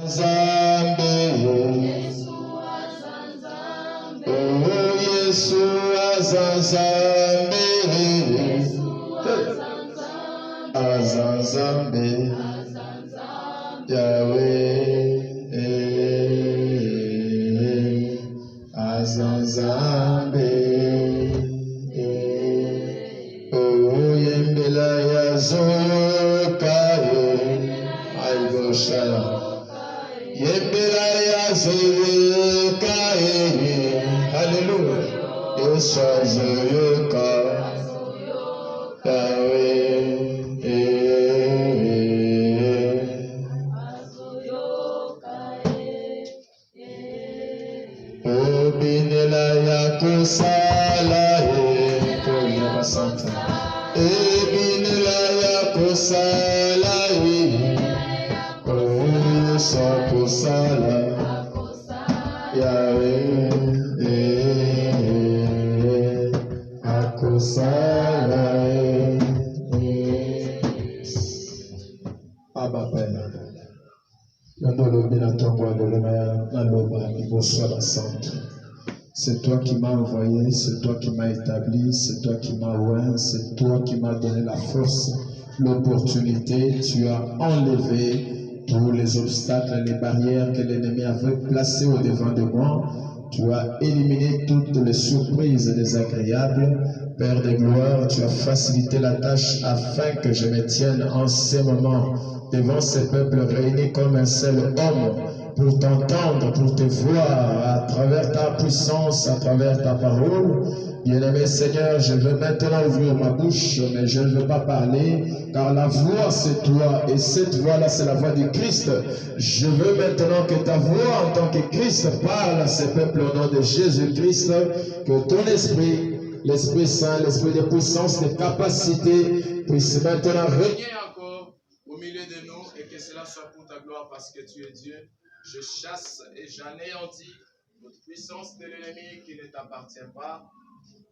Zambe. Oh, Yesu azazambe. Azazambe. Yahweh. Azazambe. Oh, yembela ya zoyokaye. Aiboshaya. Yembela ya zoyokaye. Hallelujah. Yesu azoyoka. Yahweh. Oh, binela ya kusala. Koyama Santa. Binela ya kusala. Oh, sa kusala. Yahweh. Akusala. Abba Père. C'est toi qui m'as envoyé, c'est toi qui m'as établi, c'est toi qui m'as oint, c'est toi qui m'as donné la force, l'opportunité. Tu as enlevé tous les obstacles, les barrières que l'ennemi avait placées au devant de moi. Tu as éliminé toutes les surprises désagréables. Père de gloire, tu as facilité la tâche afin que je me tienne en ces moments devant ces peuples réunis comme un seul homme pour t'entendre, pour te voir à travers ta puissance, à travers ta parole. Bien-aimé Seigneur, je veux maintenant ouvrir ma bouche, mais je ne veux pas parler, car la voix c'est toi, et cette voix-là c'est la voix du Christ. Je veux maintenant que ta voix en tant que Christ parle à ces peuples au nom de Jésus-Christ, que ton esprit, l'Esprit Saint, l'Esprit de puissance, de capacité, puisse maintenant régner encore au milieu de nous, et que cela soit pour ta gloire, parce que tu es Dieu. Je chasse et j'anéantis toute puissance de l'ennemi qui ne t'appartient pas.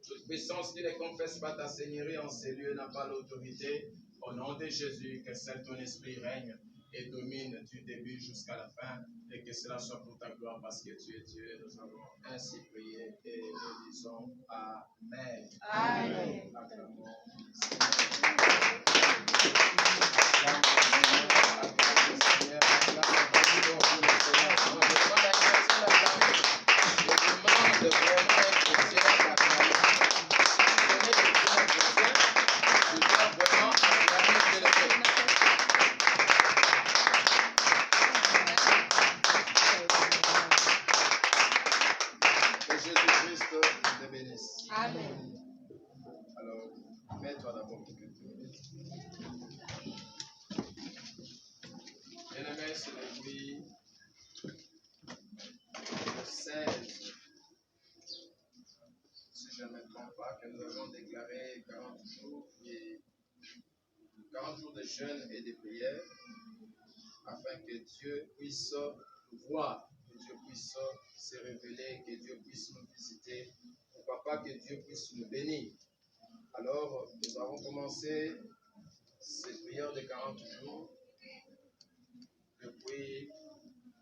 Toute puissance qui ne confesse pas ta seigneurie en ces lieux n'a pas l'autorité. Au nom de Jésus, que seul ton esprit règne et domine du début jusqu'à la fin, et que cela soit pour ta gloire, parce que tu es Dieu. Nous avons ainsi prié et nous disons Amen. Amen. Amen. Alors, mets-toi d'abord quelques minutes. Bien-aimé, c'est depuis le 16, si je ne me trompe pas, que nous avons déclaré 40 jours de jeûne et de prière, afin que Dieu puisse nous voir, que Dieu puisse se révéler, que Dieu puisse nous visiter, pourquoi pas que Dieu puisse nous bénir. Alors, nous avons commencé cette prière de 40 jours depuis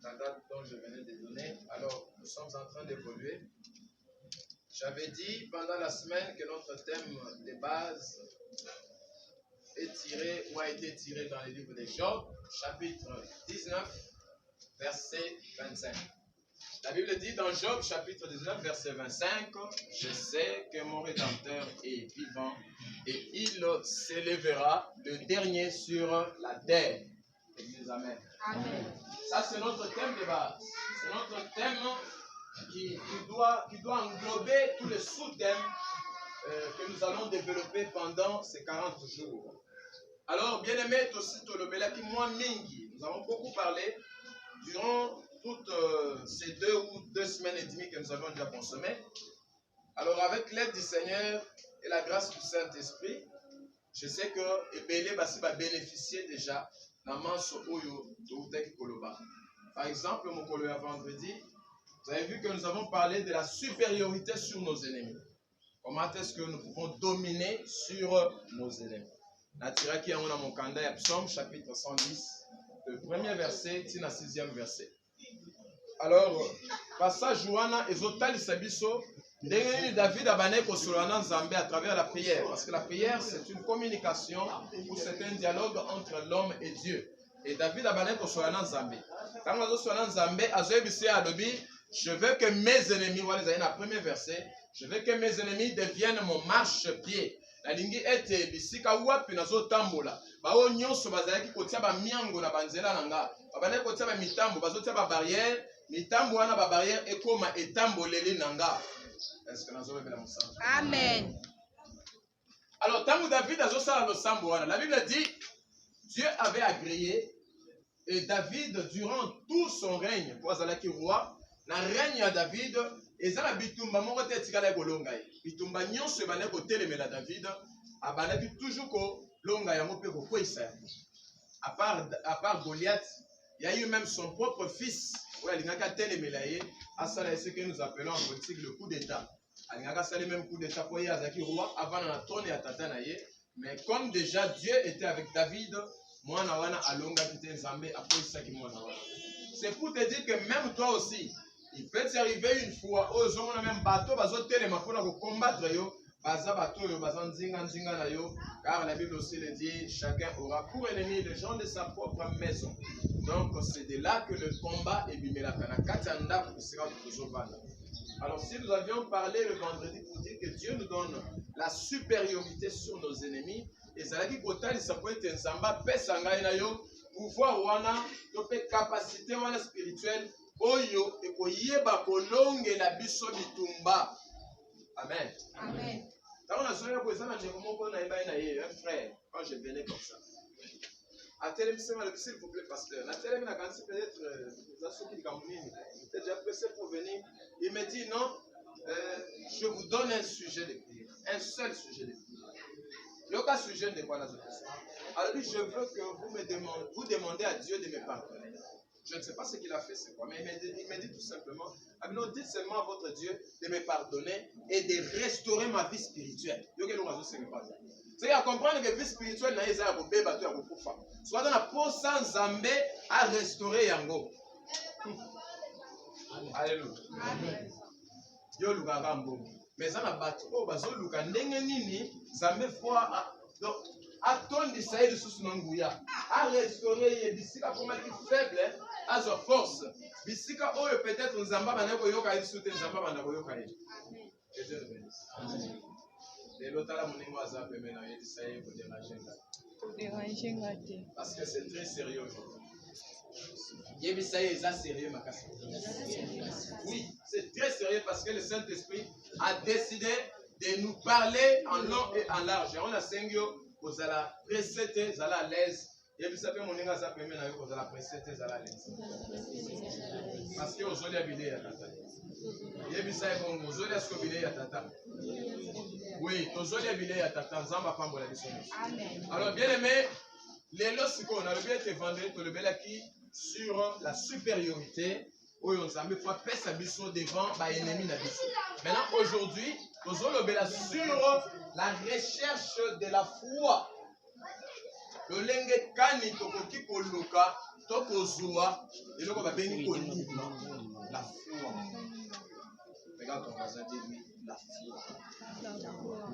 la date dont je venais de donner. Alors, nous sommes en train d'évoluer. J'avais dit pendant la semaine que notre thème de base est tiré ou a été tiré dans le livre de Job, chapitre 19, verset 25. La Bible dit dans Job, chapitre 19, verset 25, « Je sais que mon Rédempteur est vivant et il s'élèvera le dernier sur la terre. » Amen. Amen. Ça, c'est notre thème de base. C'est notre thème qui doit englober tous les sous-thèmes que nous allons développer pendant ces 40 jours. Alors, bien-aimé, nous avons beaucoup parlé durant toutes ces 2 semaines et demie que nous avons déjà consommées. Alors, avec l'aide du Seigneur et la grâce du Saint-Esprit, je sais que Ebele Bassi va bénéficier déjà d'un manso Oyo de Koloba. Par exemple, mon collègue vendredi, vous avez vu que nous avons parlé de la supériorité sur nos ennemis. Comment est-ce que nous pouvons dominer sur nos ennemis? Natiraki Amona Mokanda, Psaume chapitre 110, le premier verset, tina 6e verset. Alors, passage Joana et Zotali Sabiso, David a bané Kosolana Nzambe à travers la prière. Parce que la prière, c'est une communication ou c'est un dialogue entre l'homme et Dieu. Et David a bané Kosolana Nzambe. Quand on a Kosolana Nzambe, je veux que mes ennemis, voilà le premier verset, je veux que mes ennemis deviennent mon marche-pied. La lingi ete bisika wapi nazo tambola. Bao nyonso bazalaki kotia ba miango na banzela nanga. Babane kotia ba mitambo, bazotia ba barrière, mitambo wana ba barrière ekoma etamboleli nanga. Est-ce que nazo bela musango? Amen. Alors tangu David azosala losambo wana, la Bible dit Dieu avait agréé et David durant tout son règne, pour azalaki roi, na règne à David, et ça la bitumba moko te tikala kolonga ye. Bitumba nyonso ebane kotelemela David, abanaki toujours ko longa yango pe ko kwesa. À part Goliath, il y a eu même son propre fils, ouais, alingaka telemela ye, asala ce que nous appelons en politique le coup d'état. Alingaka sala même coup d'état pour ye azaki roi avant na trône ya tata na ye, mais comme déjà Dieu était avec David, mwana wana alonga kite Nzambe akwesa ki mwana wana. C'est pour te dire que même toi aussi, il peut t'arriver une fois, aux hommes, on a même bateau, bateau téléma pour combattre yo, baza bateau yo, baza nzinga na yo, car la Bible aussi le dit, chacun aura pour ennemi les gens de sa propre maison. Donc c'est de là que le combat est bimela kana katanda pour se rendre toujours bas. Alors si nous avions parlé le vendredi pour dire que Dieu nous donne la supériorité sur nos ennemis, et ça qui kotali ça peut être nsamba pesanga na yo, pouvoir wana, to capacité wana spirituelle. Oyo ekoyeba kolongela biso bitumba. Amen. Amen. Quand on a sonné pour ça, j'ai un frère, quand je venais comme ça. À s'il vous plaît, pasteur. La télé, peut-être, déjà pressé pour venir. Il me dit non, je vous donne un sujet de prière. Un seul sujet de prière. Il n'y a aucun sujet de quoi la zone. Alors, je veux que vous demandez à Dieu de me pardonner. Je ne sais pas ce qu'il a fait, c'est quoi, mais il me dit tout simplement, dites seulement à votre Dieu de me pardonner et de restaurer ma vie spirituelle. C'est à comprendre que la vie spirituelle n'a pas de bébé, soit dans la peau sans Zambé à restaurer Yango. Alléluia. Yo luka mbongo. Mais ça n'a pas trop, bazo luka ndenge nini Zambé fois donc atondisa ye lisusu na nguya a restaurer ye bisika komaki faible à sa force bisika oyo peut-être nzamba bana koyoka ye lisusu te nzamba bana koyoka ye. Lelo tala moningo aza pembe na ye disaye ko déranger ngate parce que c'est très sérieux aujourd'hui. Yebisaye est sérieux makasi. Oui, c'est très sérieux parce que le Saint-Esprit a décidé de nous parler en long et en large. On a sengyo vous allez précéder, vous allez à l'aise. Et vous savez, mon égard, ça permet de vous allez précéder, vous allez à l'aise. Parce que vous allez habiller à tata. Et vous savez, vous allez habiller à tata. Oui, vous allez habiller à tata. Zamba Pambo la mission. Alors, bien aimé, les lots qu'on a le bien été vendu, le bel acquis sur la supériorité. Où on s'en met fois pèse à biso devant l'ennemi na biso. Maintenant, aujourd'hui, nous allons le sur la recherche de la foi. Le lenge kani tokoki koluka tokozua et le va béni la foi. Regarde ton voisin, dit oui, la foi.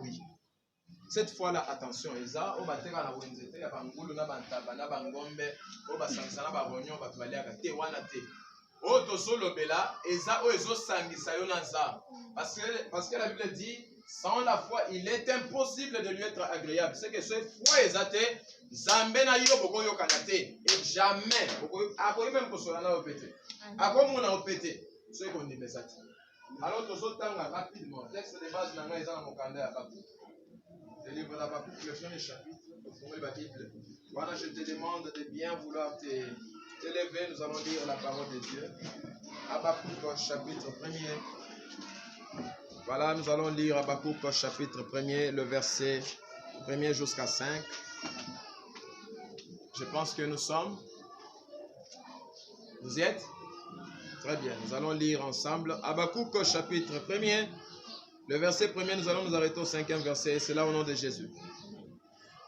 Oui. Cette fois-là, attention, Eza, on va te la wenzete, ya bangulu na bantaba na bangombe, on va sansana ba ronyo, ba tuvalia ka te wana te. Oh, tosolobela, Eza o ezo sangisa yo na nzambe. Parce que la Bible dit, sans la foi, il est impossible de lui être agréable. C'est que ce foi est Zambé na yo boko yo kanate et jamais akoyi même kosola na opété. Akomo na opété. Ce qu'on dit ça. Alors tosotanga rapidement. Texte de base na nga eza na mokanda ya Bakou. Le livre de Bakou, le premier chapitre, au la Bible. Voilà, je te demande de bien vouloir t'élever. Nous allons lire la parole de Dieu. Habakkuk chapitre 1er. Voilà, nous allons lire Habakkuk chapitre 1er, le verset 1er jusqu'à 5. Je pense que nous sommes. Vous y êtes? Très bien, nous allons lire ensemble. Habakkuk chapitre 1er, le verset 1er, nous allons nous arrêter au 5e verset. C'est là au nom de Jésus.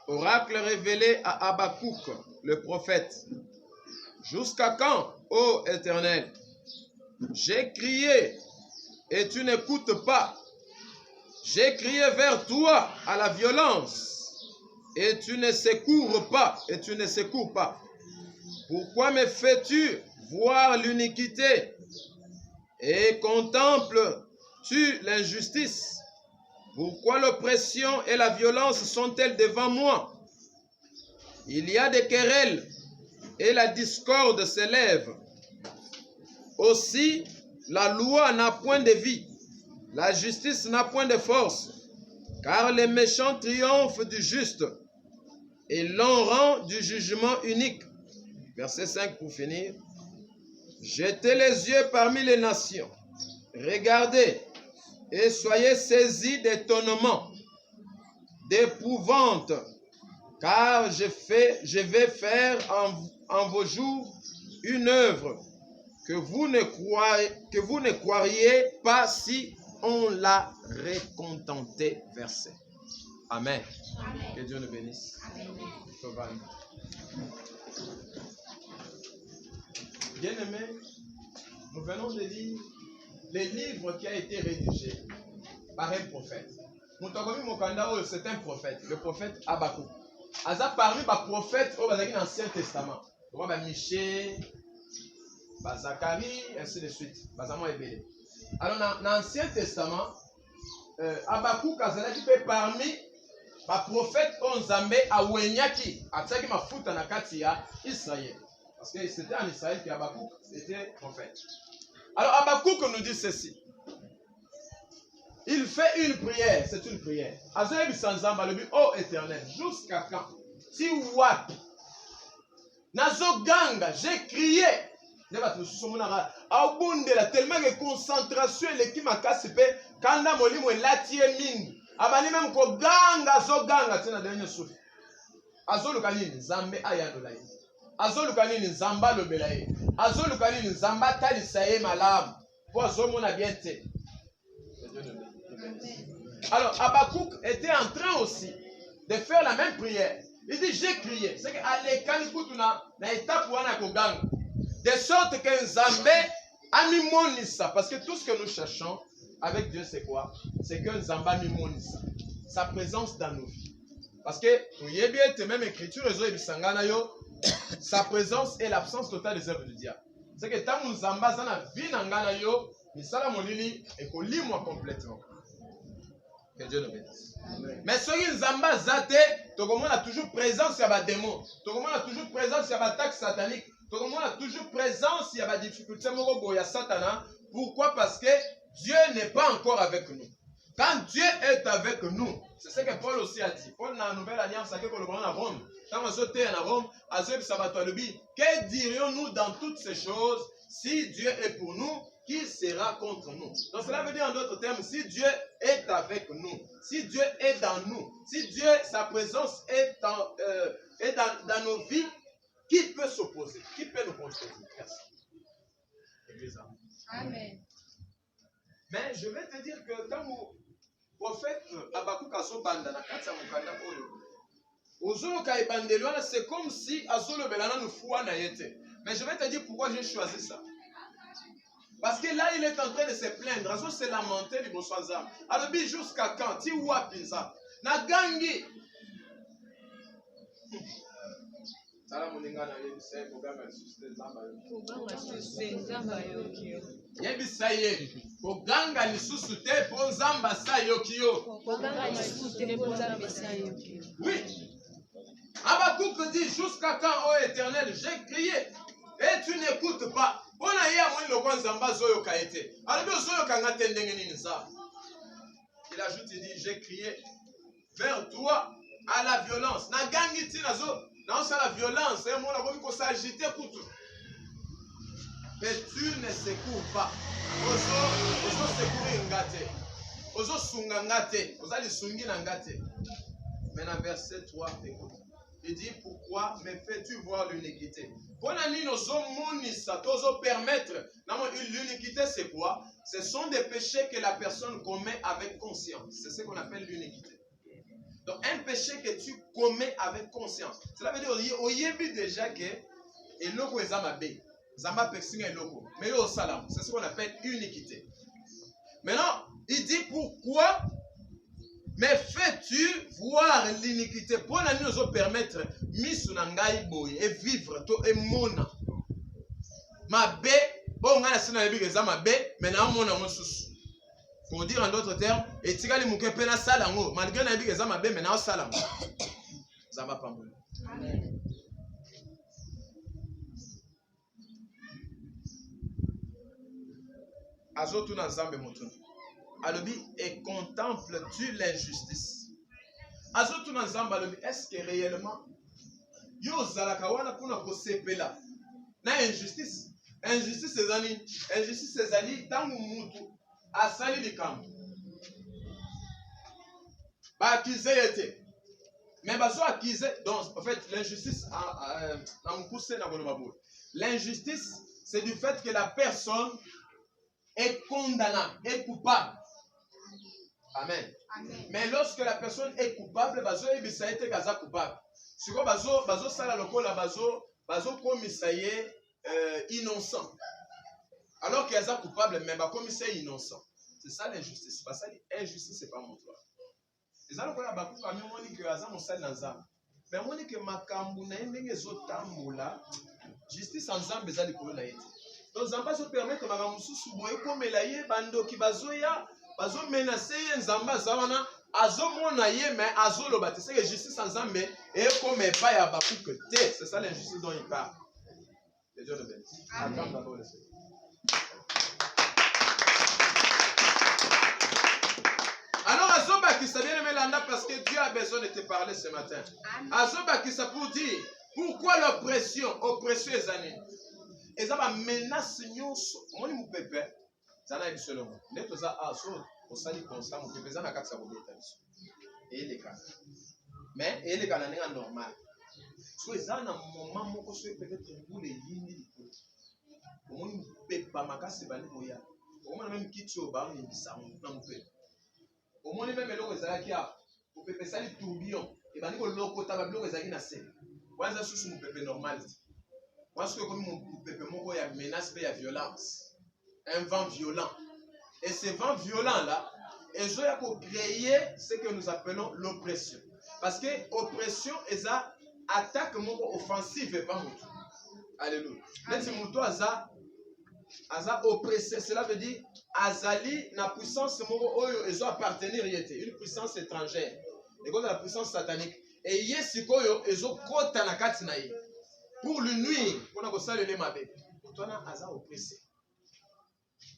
Oracle révélé à Habakkuk, le prophète. Jusqu'à quand, ô Éternel? J'ai crié et tu n'écoutes pas. J'ai crié vers toi à la violence et tu ne secours pas. Pourquoi me fais-tu voir l'iniquité et contemples-tu l'injustice? Pourquoi l'oppression et la violence sont-elles devant moi? Il y a des querelles et la discorde s'élève. Aussi, la loi n'a point de vie, la justice n'a point de force, car les méchants triomphent du juste et l'on rend du jugement unique. Verset 5 pour finir. Jetez les yeux parmi les nations, regardez et soyez saisis d'étonnement, d'épouvante, car je vais faire en vos jours une œuvre que vous ne croiriez pas si on l'a récontenté. Verset. Amen. Amen. Que Dieu nous bénisse. Amen. Bien-aimés, nous venons de lire les livres qui a été rédigé par un prophète. C'est un prophète, le prophète Habakkuk. Aza parmi les prophètes dans l'Ancien Testament. Michée, Zacharie, ainsi de suite. Alors, dans l'Ancien Testament, Habakkuk est parmi les prophètes Onzambe Awenyaki, Atsaki Mafuta Nakatia, Israël. Parce que c'était en Israël qu'Habakkuk était prophète. Alors, Habakkuk nous dit ceci. Il fait une prière, c'est une prière. Azoyebi Sanzamba, le but, oh Éternel, jusqu'à quand? Si wap, Nazo Ganga, j'ai crié. Tellement de concentration, l'équipe m'a cassé, Kanda Molimo et Latie Ming. Abani même ko Ganga, Zo Ganga, c'est la dernière souffle. Azo Lukanini, Zambe Ayadolaï. Azo Lukanini, Zamba Lobelaï. Azo Lukanini, Zamba Talisaye Malam. Pour Azo Mona bien te. Alors, Habakkuk était en train aussi de faire la même prière. Il dit, j'ai crié. C'est qu'à l'école, na étape où on a Koganga. De sorte que Nzambe a mis monissa. Parce que tout ce que nous cherchons avec Dieu, c'est quoi? C'est que Nzambe a mis monissa. Sa présence dans nos vies. Parce que, vous voyez bien, même écriture, sa présence est l'absence totale des œuvres du diable. C'est que tant que Nzambe a la vie dans Ganayo, il sera mon lit et qu'on lit moi complètement. Que Dieu nous bénisse. Mais ce qui Nzamba Zate, tout le monde a toujours présence sur les démons. Tout le monde a toujours présence sur les attaques sataniques. Tout le monde a toujours présence sur les difficultés. Pourquoi? Parce que Dieu n'est pas encore avec nous. Quand Dieu est avec nous, c'est ce que Paul aussi a dit. Paul dans la nouvelle alliance a dit que le à Rome. Quand on était à Rome, que dirions-nous dans toutes ces choses si Dieu est pour nous? Qui sera contre nous? Donc cela veut dire en d'autres termes, si Dieu est avec nous, si Dieu est dans nous, si Dieu, sa présence est dans nos vies, qui peut s'opposer? Qui peut nous contredire? Merci. Amen. Mais je vais te dire que quand le prophète Habakkuk a son banda, c'est comme si Azolo Belana nous foua naïté. Mais je vais te dire pourquoi j'ai choisi ça. Parce que là, il est en train de se plaindre. Azo se lamenter du Boswaza. Alors, jusqu'à quand? Ti wapinza. Na gangi. Sala moninga na yebisa programme suscité zamba yo. Programme suscité zamba yo kio. Yebisa ye. Programme ni suscité pour zamba sa yo kio. Programme suscité pour zamba sa yo kio. Oui. Habakkuk dit jusqu'à quand, ô Éternel, j'ai crié et tu n'écoutes pas. Il ajoute, il dit, j'ai crié vers toi à la violence. Na gangi ti nazo, na osa la violence, et moi la vomi ko s'agiter kutu. Mais tu ne secours pas. Ozo secourir ngate. Ozo sunga ngate, ozo li sungi na ngate. Maintenant verset 3, écoute. Il dit, pourquoi me fais-tu voir l'iniquité? Permettre. L'iniquité, c'est quoi? Ce sont des péchés que la personne commet avec conscience. C'est ce qu'on appelle l'iniquité. Donc, un péché que tu commets avec conscience. Cela veut dire, au début déjà que Et loko ezama B. Zamba pexinga et loko. Mais au salam, c'est ce qu'on appelle uniquité. Maintenant, il dit pourquoi? Mais fais-tu voir l'iniquité pour nous permettre misunangai boy et vivre to et mona. Ma B, bon, on a la B, mais na mona on sous. Pour dire en d'autres termes, et tigali mouke pena salango, malgré na biga zama B, mais na salango. Ça va pas mal. Amen. Azotu na zambe motun. Alobi, et contemples-tu l'injustice? Azotu na zambe alobi, est-ce que réellement yo zalakawana puna ko sepela na injustice? Injustice ezali, injustice ezali tangu mutu asali likambo. Ba accuser était. Mais baso accuser, donc en fait l'injustice l'injustice c'est du fait que la personne est condamnable, est coupable. Amen. Amen. Mais lorsque la personne est coupable, bazo ebisa été gaza coupable. Si quoi bazo sala lokola bazo komisaye innocent. Alors qu'il y a coupable, mais comme c'est innocent. C'est ça l'injustice. Pas ça l'injustice, c'est pas mon droit. Les gens qui ont dit que Azam on sait dans Zam. Mais on dit que makambu na ndenge zotambola justice en Zam bezali ko na yete. Donc Zamba se permet que makambu susu boye ko melaye bando ki bazoya bazo menacer Nzamba zawana azomona ye mais azolo bate. C'est que justice en Zam et comme pas ya bakuke te. C'est ça l'injustice dont il parle. Que Dieu le bénisse. Amen. Alors, Azoba qui s'est bien aimé l'anda parce que Dieu a besoin de te parler ce matin. Azoba qui s'est pour dire pourquoi l'oppression, oppression est années. Et ça va menacer nous. Moi, mon pépé, ça n'a pas seulement. N'est-ce pas Azoba, on s'allie constamment. Mon pépé, ça n'a pas ça vous et les cas. Mais et les cas n'est normal. Soit ça n'a moment mon conseil peut-être vous les lignes. Mon pépé, ma casse c'est bani boya. Au moins même quitte au bar, il dit ça mon pépé. Au moins même le ezalaki a au pepe sali tourbillon et bani ko loko ta ba bloko ezalaki na se wanza susu mu pepe normal parce que comme mon pepe moko ya menace pe ya violence un vent violent et ce vent violent là ezo ya ko créer ce que nous appelons l'oppression parce que oppression eza attaque moko offensive et pas mutu. Alléluia. Même si mutu aza oppressé, cela veut dire azali na puissance moko oyo ezo appartenir yete, une puissance étrangère. Et comme la puissance satanique et yesikoyo ezo kota na kati na ye pour lui nuire, pour na ko salele mabe. Toi na aza oppressé.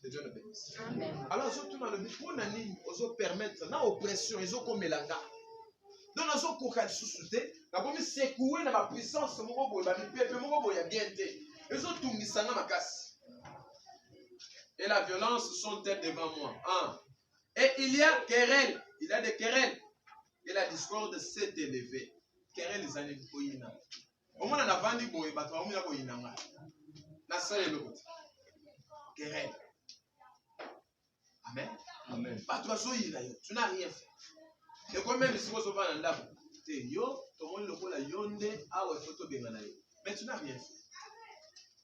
Que Dieu le bénisse. Amen. Alors surtout dans le but pour na nini ozo permettre na oppression ezo komelanga. Donc nazo kokali susute, na komi secouer na ba puissance moko boye ba pepe moko boye bien te. Ezo tungisanga makasi. Et la violence sont-elles devant moi. Et il y a querelle. Il y a des querelles. Et la discorde s'est élevée. Querelle les années de Koyina. Au moins, on a vendu Boy, mais on a Koyina. La seule est l'autre. Querelle. Amen. Amen. Tu n'as rien fait. Et quand même, si vous avez un labo, tu es yo, tout le monde le voit la yonde, mais tu n'as rien fait.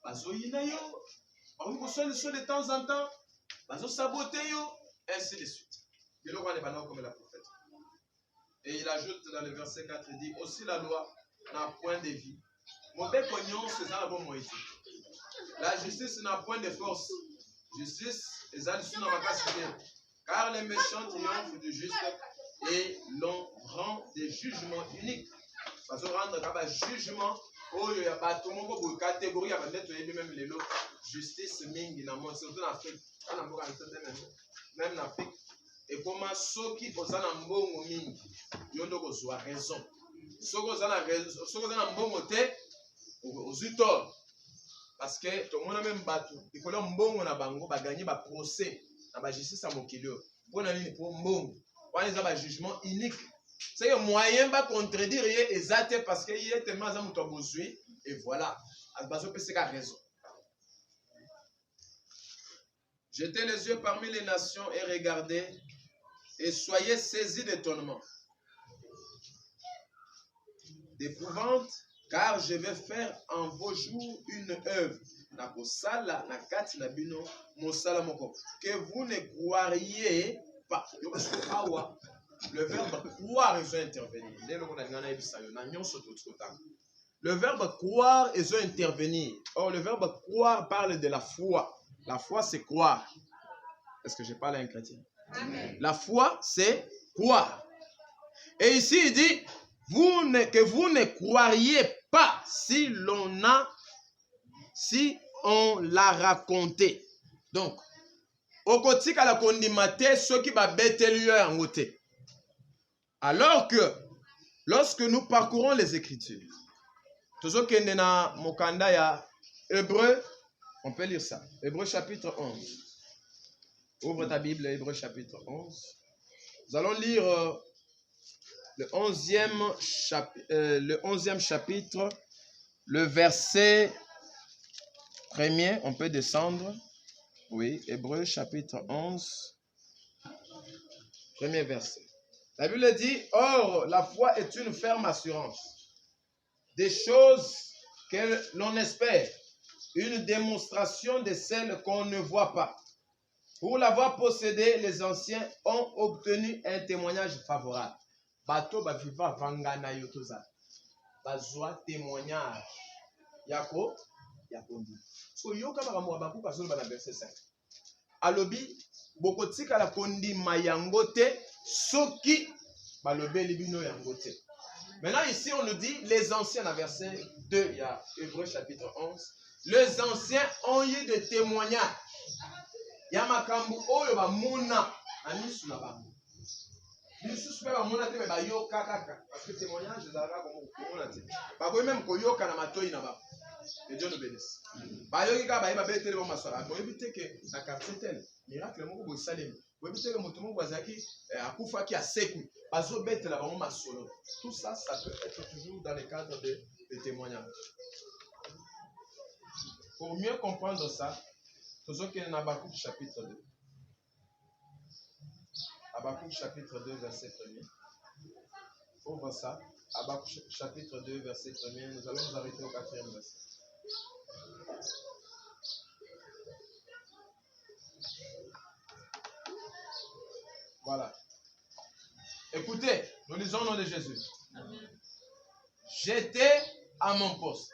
Parce que yo. On peut se de temps en temps, on saboter, ainsi de suite. Et le roi n'est pas comme la prophète. Et il ajoute dans le verset 4, il dit aussi la loi n'a point de vie. Mauvais cognon, c'est ça la bonne moitié. La justice n'a point de force. Justice, les additions dans ma casse bien. Car les méchants triomphent du juste et l'on rend des jugements uniques. Parce qu'on rend un jugement. Oh, il y a pas tout le monde pour catégorie, il y a même les lots. Justice mingi na monde, surtout en Afrique. Même en Afrique. Et comment ceux qui posent un bon mingi, ils ont raison. Ceux qui ont un bon côté, ils ont tort. Parce que tout le monde a même battu. Il faut un bon bango, gagner un procès dans la justice à Mokilio. Pour un bon, pour un jugement unique. C'est que moyen va contredire exact parce qu'il y a tellement de besoin et voilà. C'est a raison. Jetez les yeux parmi les nations et regardez et soyez saisis d'étonnement, d'épouvante car je vais faire en vos jours une œuvre. Que vous ne croiriez pas. Le verbe croire est intervenir. Le verbe croire est intervenir. Or, le verbe croire parle de la foi. La foi, c'est croire. Est-ce que je parle à un chrétien? Amen. La foi, c'est croire. Et ici, il dit que vous ne croiriez pas si on l'a raconté. Donc, au côté à la condimate, ceux qui va bête lui en côté. Alors que, lorsque nous parcourons les Écritures, toujours qu'il y a Mokanda ya Hébreu, on peut lire ça. Hébreu chapitre 11. Ouvre ta Bible, Hébreu chapitre 11. Nous allons lire le 11e chapitre, le verset 1er. On peut descendre. Oui, Hébreu chapitre 11, premier verset. La Bible dit, or, la foi est une ferme assurance des choses que l'on espère, une démonstration de celles qu'on ne voit pas. Pour l'avoir possédé, les anciens ont obtenu un témoignage favorable. Bato ba viva vangana yotoza. Bazwa témoignage. Yako ndi. So yoka bakamu abaku kasolo bana verset 5. Alobi bokotika la kondi mayangote soki balobe libino yangote. Maintenant ici on nous dit les anciens dans verset 2, il y a Hébreu chapitre 11. Les anciens ont eu des témoignages. Yamakambu oyo ba muna anisu na bango. Bisu pe ba muna te ba yo kaka parce que témoignage ezalaka comme muna te. Ba ko même ko yoka na matoi na ba. Et Dieu nous bénisse. Ba yo kika ba yeba betele ba masala. Ko ebite ke na quartier tel miracle moko bo salem. Ko ebite ke moto moko azaki akufa ki aseku. Bazo betela ba masolo. Tout ça ça peut être toujours dans le cadre de témoignages. Pour mieux comprendre ça, toujours qu'il y a dans Habakkuk chapitre 2. Habakkuk chapitre 2, verset 1er. Ouvre ça. Habakkuk chapitre 2, verset 1er. Nous allons nous arrêter au 4e verset. Voilà. Écoutez, nous lisons au nom de Jésus. J'étais à mon poste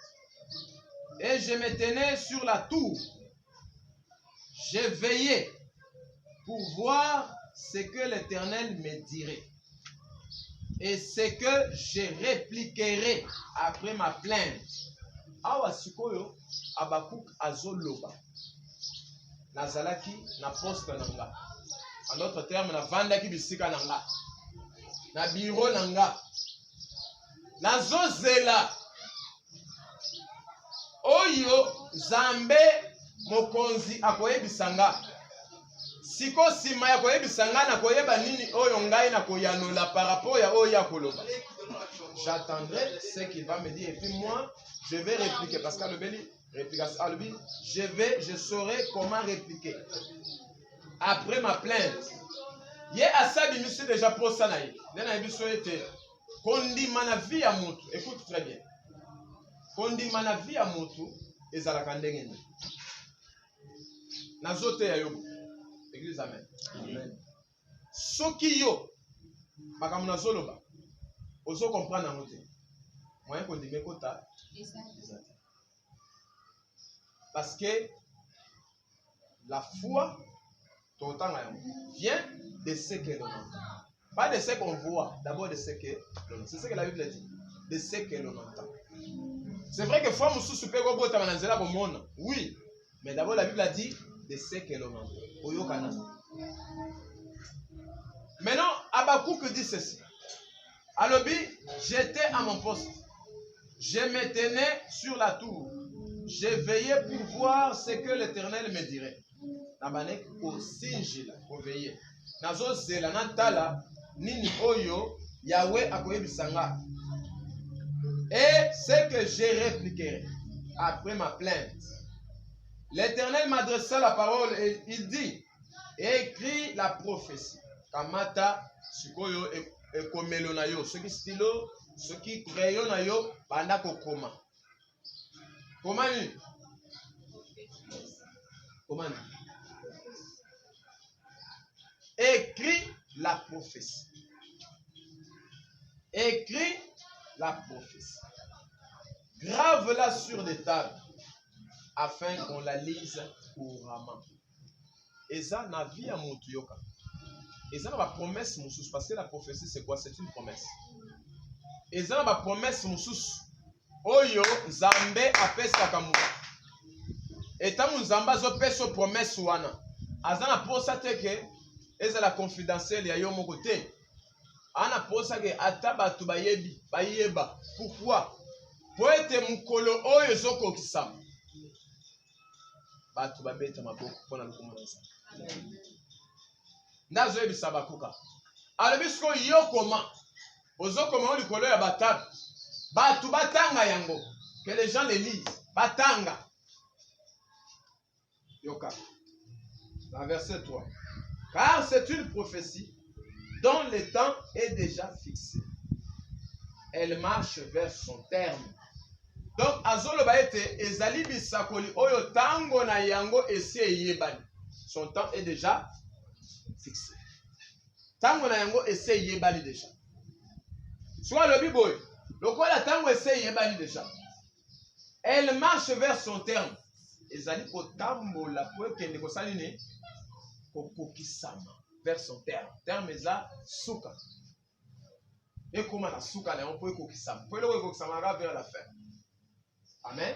et je me tenais sur la tour. J'ai veillé pour voir ce que l'Éternel me dirait et ce que je répliquerai après ma plainte. Awa sikoyo Habakkuk azoloba nazalaki na poste nanga. En d'autres termes, na vandaki bisika nanga. Na bureau nanga. Nazozela oyo Zambe mokonzi akoyebisanga. Siko sima ya koyebisanga na koyeba nini oyo ngai na koyanola par rapport ya oyo ya koloba. J'attendrai ce qu'il va me dire et puis moi je vais répliquer parce qu'à je saurai comment répliquer. Après ma plainte. Ye asabi misi déjà pour ça naï. Nena ebiso ete kondi manavi ya mutu. Écoute très bien. Kondi manavi ya mutu ezalaka ndenge ni. Nazote ya yobo. Église amen. Amen. Soki yo bakamu nazoloba. Ozo comprendre na mote. Moyen kondi mekota. Parce que la foi vient de ce que l'on entend. Pas de ce qu'on voit, d'abord de ce que l'on entend. C'est ce que la Bible dit. De ce que l'on entend. C'est vrai que foi musu super go bota mananzela bomona. Oui, mais d'abord la Bible a dit de ce que l'on entend. Oyokana. Maintenant, Habakkuk dit ceci. Alobi, j'étais à mon poste. Je me tenais sur la tour. J'ai veillé pour voir ce que l'Éternel me dirait. Nabanek au sinjila, au veiller. Nazo zela natala nini oyo Yahweh akoyebisanga. Et ce que j'ai répliqué après ma plainte. L'Éternel m'adressa la parole et il dit, écris la prophétie. Kamata sikoyo ekomelonayo. Ce qui stilo Ce qui crayon na yo banda kokoma. Comment ni? Comment ni? Écris la prophétie. Écris la prophétie. Grave-la sur des tables afin qu'on la lise couramment. Et ça, na vie à Moutouyoka. Et ça, na promesse moussous. Parce que la prophétie, c'est quoi? C'est une promesse. Et ça, na promesse moussous. Oyo, Zambé apesa kamuka. Et tant que Zamba zo peso promesse wana. Azana posa teke. Et ça, la confidentielle ya yo mon côté. Ana posa ke atabatu bayebi. Bayeba. Pourquoi? Pour être mukolo oyo zoko kisama. Batu babeta maboko pona lukumona sa. Ndazo ebisa bakuka. Alobisko yo koma. Ozokoma likolo ya batabu. Batu batanga yango. Que les gens les lisent. Batanga. Yoka. Dans verset 3. Car c'est une prophétie dont le temps est déjà fixé. Elle marche vers son terme. Donc, azolo baete ezali bisakoli oyo tango na yango esi eyebani. Son temps est déjà fixé. Tango na yango esi eyebani déjà. Soit le biboy, le quoi la tango esi eyebani déjà. Elle marche vers son terme. Ezali kotambo la poe kende kosali ne kokokisama vers son terme. Terme eza suka. Et comment la suka na on poe kokisama. Poe le kokisama vers la fin. Amen.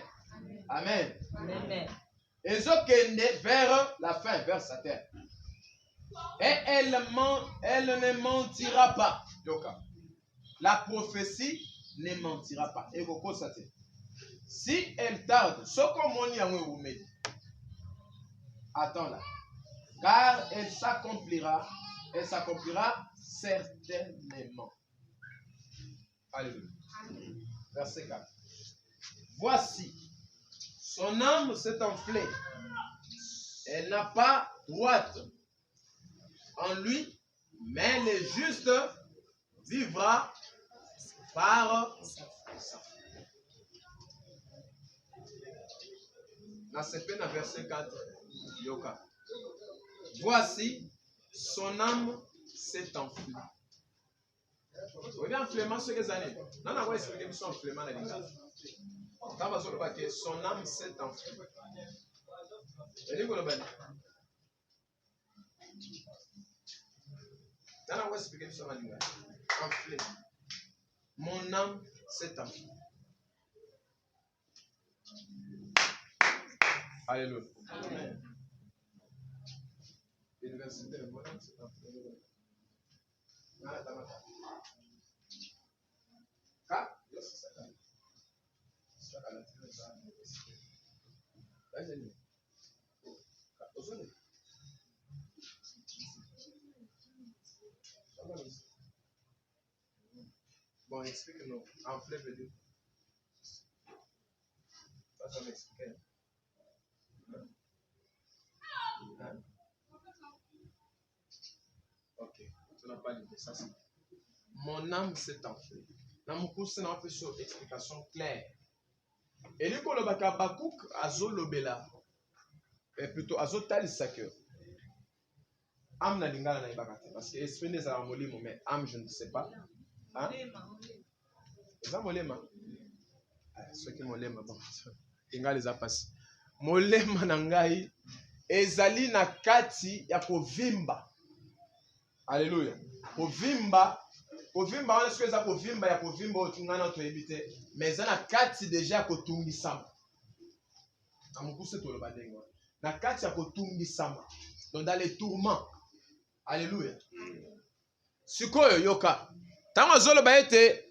Amen. Amen. Et Zokende vers la fin, vers sa terre. Et elle ne mentira pas. Yoka. La prophétie ne mentira pas. Et vous constatez. Si elle tarde, ce qu'on m'a dit, attends là. Car elle s'accomplira certainement. Alléluia. Verset 4. Voici, son âme s'est enflée. Elle n'a pas droite en lui, mais le juste vivra par sa foi. Dans ce verset 4, Yoka. Voici, son âme s'est enflée. Vous voyez enflement ce que les années. Non, on va expliquer son enflement à l'ingénieur. Son âme s'est enflée. Enflée. Mon âme s'est enflée. Alléluia. Amen. L'université de mon âme s'est enflée. Bon, explique-nous. Enflé veut dire. Ça m'explique. Ok, tu n'as pas l'idée. Ça, c'est. Mon âme s'est enflée. Dans mon cours, c'est une explication claire. Et lui, quand le bakabakouk azo lobela, plutôt azo tali sa cœur. Âme na lingala na ibakate. Parce que esprit n'est pas molimo, mais âme, je ne sais pas. Hein? C'est molema. Ceux qui molema, bon. Lingala les a passés. Molema nangai. Ezali na kati ya kovimba. Alléluia. Kovimba. Kovimba, on est-ce que ça kovimba ya kovimba otungana to ebite. Mais ça na kati déjà kotungisama. Amukuse to le badengo. Na kati ya kotungisama. Donc dans les tourments. Alléluia. Sikoyo yoka. Tango zolo baete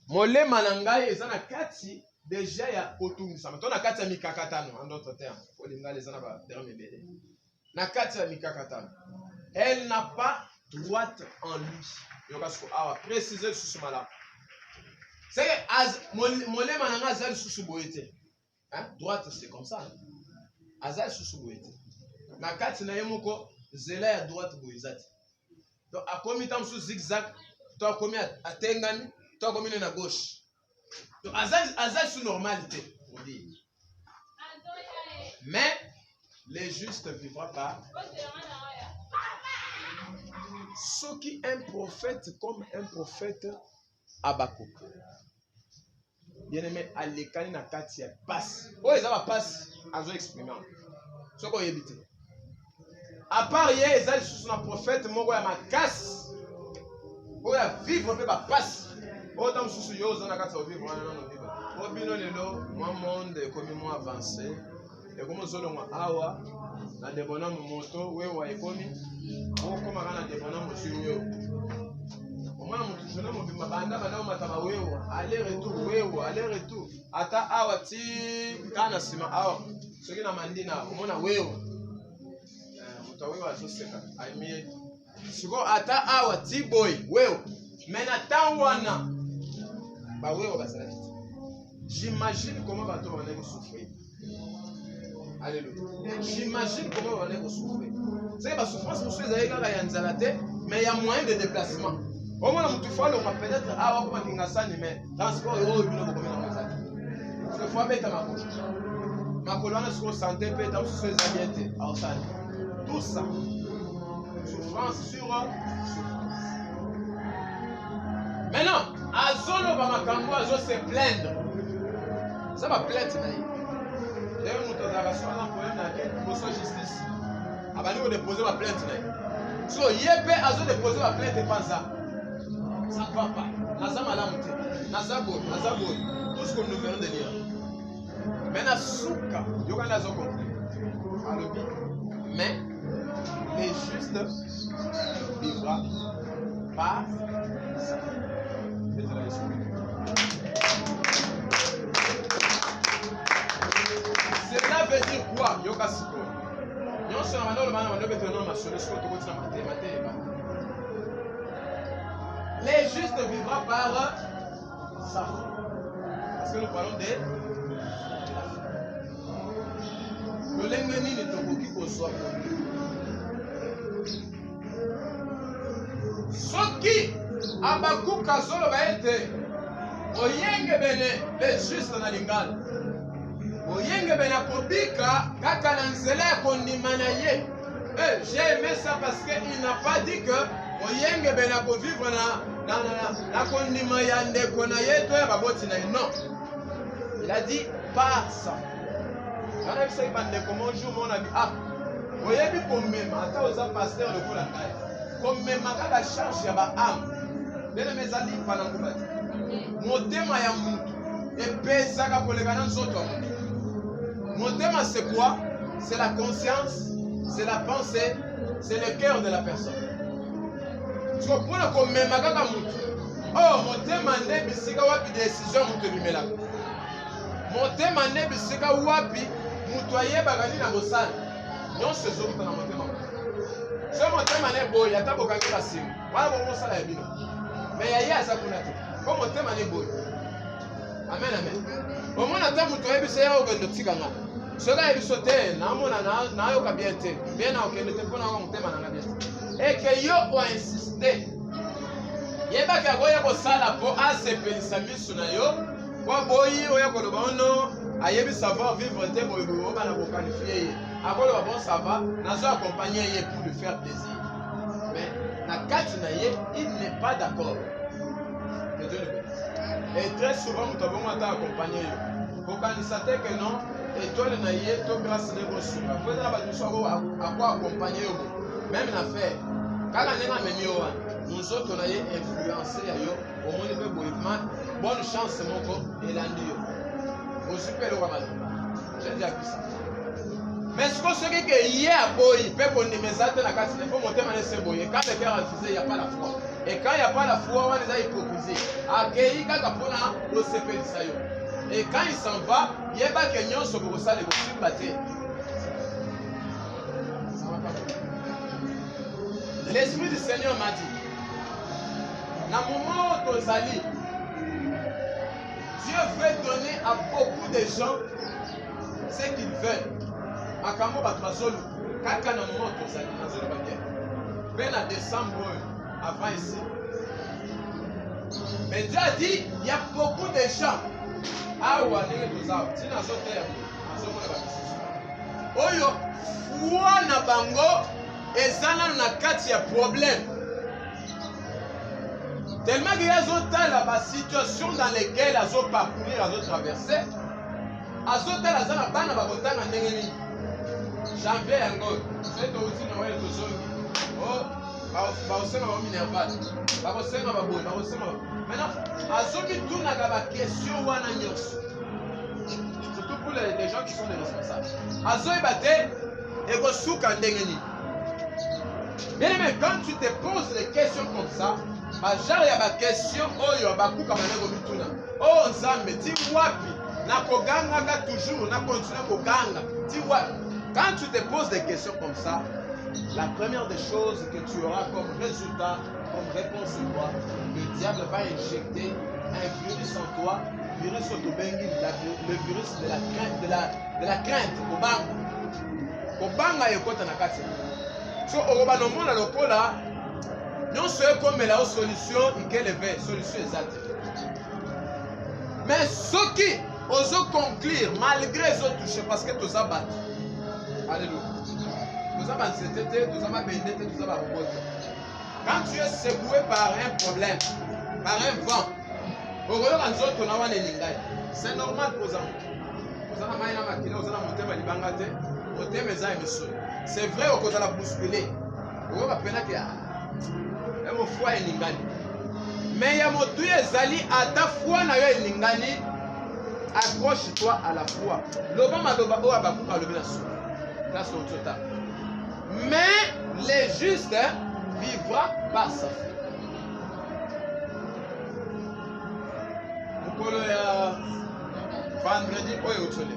molema na ngai eza na kati déjà ya kotungisama. To na kati ya mikakatano en d'autres termes. Olinga les ana ba terme bele. Na kati ya mikakatano. Elle n'a pas droite en lui. Yoka sko awa préciser sous mala. C'est que molema na ngai azali sous boete. Hein? Droite c'est comme ça. Azali sous boete. Na kati na yemoko zela ya droite boizati. Donc a komi tam sous zigzag, to a komi atengani Toi, comme il est à gauche. Donc, Azal sous normalité, pour dire. Mais, les justes ne vivront pas. Ce qui est un prophète comme un prophète Habakkuk. Bien aimé, Alekani na kati ya passe. Oh, ils ont passe, ils ont exprimé. Ce qu'on y évite. À part hier, ils ont un prophète, mon gars, ma casse. Oh, il y a vivre un peu ma passe. Oh, dans le sous yo, ils ont la carte de vivre. Oh, bien lelo, mon monde est comme moi avancé. Et comme on zolo moi awa, na debona moto, we wa ekomi. Oh, comme on a debona mo sur yo. Moi, je suis aller-retour, aller-retour. Ata awa ti kana sima awa. Ce qui n'a mandina, on a weo. Mutawewa soseka. I mean, suko ata awa ti boy, weo. Mena tawana. Ba weo basala. J'imagine comment bato va aller souffrir. Alléluia. J'imagine comment va aller souffrir. C'est que la souffrance pour ceux qui ont mais il y a moyen de déplacement. Au moins, tu fois, on va peut-être avoir un mais transport est au but de parce qu'il faut mettre ma couche. Ma colonne sur santé, peut être sur les alliés. Tout ça. Souffrance sur souffrance. Maintenant, à Zolo, Bamakambo, à se plaindre. Ça va plaindre. D'ailleurs, nous avons un problème pour sa justice. Nous déposer ma plainte. Si on y est, à déposer ma plainte, pas ça. Ça ne va pas. Naza malamute. Naza boy. Tout ce que nous venons de lire. Maintenant, souka. Yoga nazo compris. Mais les justes vivra par ça. Cela veut dire quoi? Yoga siko. Nous sommes dans le les justes vivra par sa foi. Parce que nous parlons de le lengeni ne tokoki kozwa. Soki Habakkuk azoloba ete oyenge bene les justes na lingala. Oyenge bene akobika kaka na nzela ya kondima na ye. J'ai aimé ça parce qu'il n'a pas dit que oyenge bene akovivre na kondima ya ndeko na ye to ya baboti na ye. Non. Il a dit par ça. On a vu ça il bande comment jour on a dit ah oyebi komema ata oza pasteur le kola ngai. Komema kaka charge ya ba âme. Bene mezali pana ngubati. Motema ya mutu epesaka koleka na nzoto. Motema c'est quoi? C'est la conscience, c'est la pensée, c'est le cœur de la personne. Tu comprends comme même kaka mutu. Oh, motema nde bisika wapi décision mutu bimelaka. Motema nde bisika wapi mutu ayebaka ni na bosala. Nyonso ezokuta na motema. So motema ne boy ata bokangi basimu. Wala bo mosala ya bino. Mais ya ye aza kuna te. Ko motema ne boy. Amen amen. Au moins ata mutu ayebisa ya okende tikanga. Soka yebiso te namona na yo ka bien te. Bien na okende te pona ko motema na bien. Et que yo o insister. Yeba ka goya ko sala po asepelisa miso na yo. Kwa boyi oya ko loba ono ayebi savoir vivre te boyi bo bana ko qualifier. Akolo ba bon ça va, nazo accompagner ye pour lui faire plaisir. Mais na kati na ye, il n'est pas d'accord. Que Dieu le bénisse. Et très souvent nous avons accompagné yo. Ko kanisa te que non, et toi le na ye to grâce de bosura. Ko na ba biso à quoi accompagner yo. Même l'affaire. Kala nenga memi yo wana. Nous autres on a influencé yo au monde de boyman. Bonne chance moko elandi yo. Au super le ramadan. J'ai déjà vu ça. Mais ce que que hier boy peut kondimeza te na kati il faut monter mané se boy. Quand le cœur refusé, il n'y a pas la foi. Et quand il n'y a pas la foi, on est dans hypocrisie. Akei kaka pona o sepelisa yo. Et quand il s'en va, il y a pas que nyonso ko sala ko simbate. L'Esprit du Seigneur m'a dit, dans le moment où tu es, Dieu veut donner à beaucoup de gens ce qu'ils veulent. Makambo batrazolo, kaka na moment où tu es, nazolo ba bien. Ben à décembre avant ici. Mais Dieu a dit, il y a beaucoup de gens. Ah ouais, Oyo, foi na bango, ezana na kati ya problème. Tellement qu'il y a la situation dans laquelle ils ont parcouru, ils ont traversé. Ils ont la zana bana bakotana ndenge nini. Janvier yango, c'est aussi na wele tozongi. Oh, ba osema ba minerval. Ba osema ba boy, ba osema. Maintenant, azomi tuna ba question wana nyonso. Surtout pour les gens qui sont les responsables. Azoy bate ego suka ndenge nini. Bien aimé, quand tu te poses des questions comme ça, genre il y a des questions, oh il y a beaucoup comme oh Nzambe, ti wapi, na koganga toujours, na continue koganga, ti wapi. Quand tu te poses des questions comme ça, la première des choses que tu auras comme résultat, comme réponse c'est quoi? Le diable va injecter un virus en toi, virus autobengi, le virus de la crainte, kobanga yekota na kati. So oroba no mona lokola non c'est comme la solution ikelevé solution exacte. Mais ce qui oso conclure malgré les autres touchés parce que tout ça bat. Alléluia. Tout ça bat c'était tout ça va bender tout ça va reposer. Quand tu es secoué par un problème, par un vent, oroba nzoto na wana ningai. C'est normal pour ça. Vous avez maïna makina, vous avez monté ma libangate, monté mes ailes monsieur. C'est vrai au côté la bousculer. On va peine que mon foi est ningani. Mais il y a mon Dieu zali à ta foi na yo ningani. Accroche-toi à la foi. Loba madoba o abaku ka lobi na so. Là son total. Mais les justes vivra par sa foi. Mukolo ya vendredi oyo otole.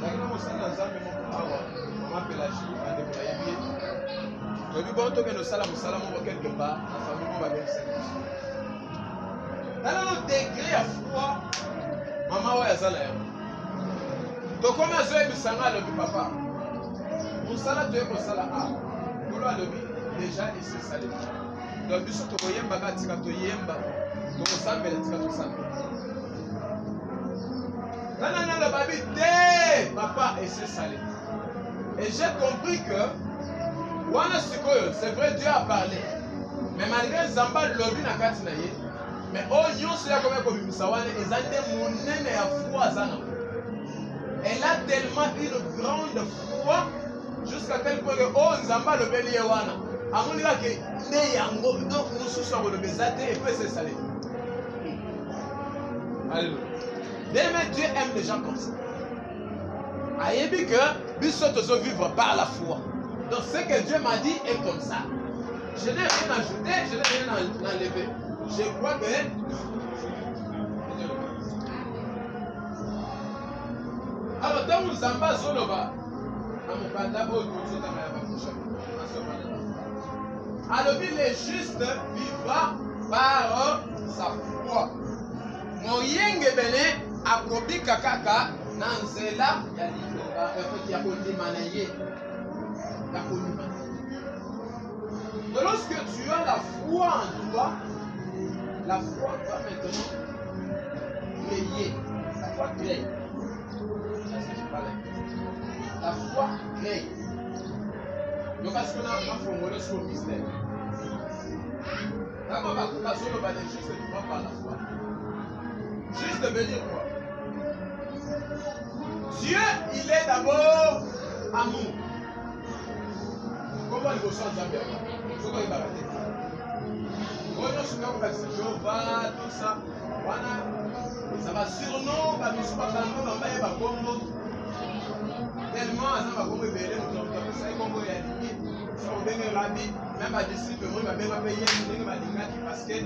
Lakini mosala nzambe awa Pélagie, un déployé. Tu as vu bon que nous salam quelque part, la famille va bien service. Dans le degré à foi, maman wa yazala ya. To comme azoe bisanga le papa. Musala tu es musala a. Kolo alobi déjà et c'est salé. Donc biso to koyemba ka tika to yemba. To sambela tika to sambela. Nana le babi té papa et c'est salé. Et j'ai compris que c'est vrai Dieu a parlé. Mais malgré Zamba lobi na kati na ye, mais oh nyonso ya comme komisawane ezande monene ya foi zana. Elle a tellement une grande foi jusqu'à tel point que oh Zamba lobeli ye wana. Amoni ka ke ne yango donc mususu ko lobezate et puis c'est salé. Alléluia. Mais Dieu aime les gens comme ça. Ayebi que biso tozo vivre par la foi. Donc ce que Dieu m'a dit est comme ça. Je n'ai rien ajouté, je n'ai rien enlevé. Je crois que alors dans Zamba Zoloba, alors les justes vivra par sa foi. Moyenge bene akobi kakaka nanzela ya liloba ya kondima na ye. Donc lorsque tu as la foi en toi, la foi va maintenant créer. La foi crée. La foi crée. Donc parce qu'on a formulé sur le mystère. D'abord, la chose va juste tu vas par la foi. Juste de venir quoi? Dieu, il est d'abord amour. Comment il ressent Zambia? Pourquoi il va rater? Jéhovah, tout ça. Voilà. Ça va surnom, ça va surnom, tellement, ça va comme bébé, nous avons ça comme il y a dit. Si on vient rabbi, même à disciple, on va bien payer, parce que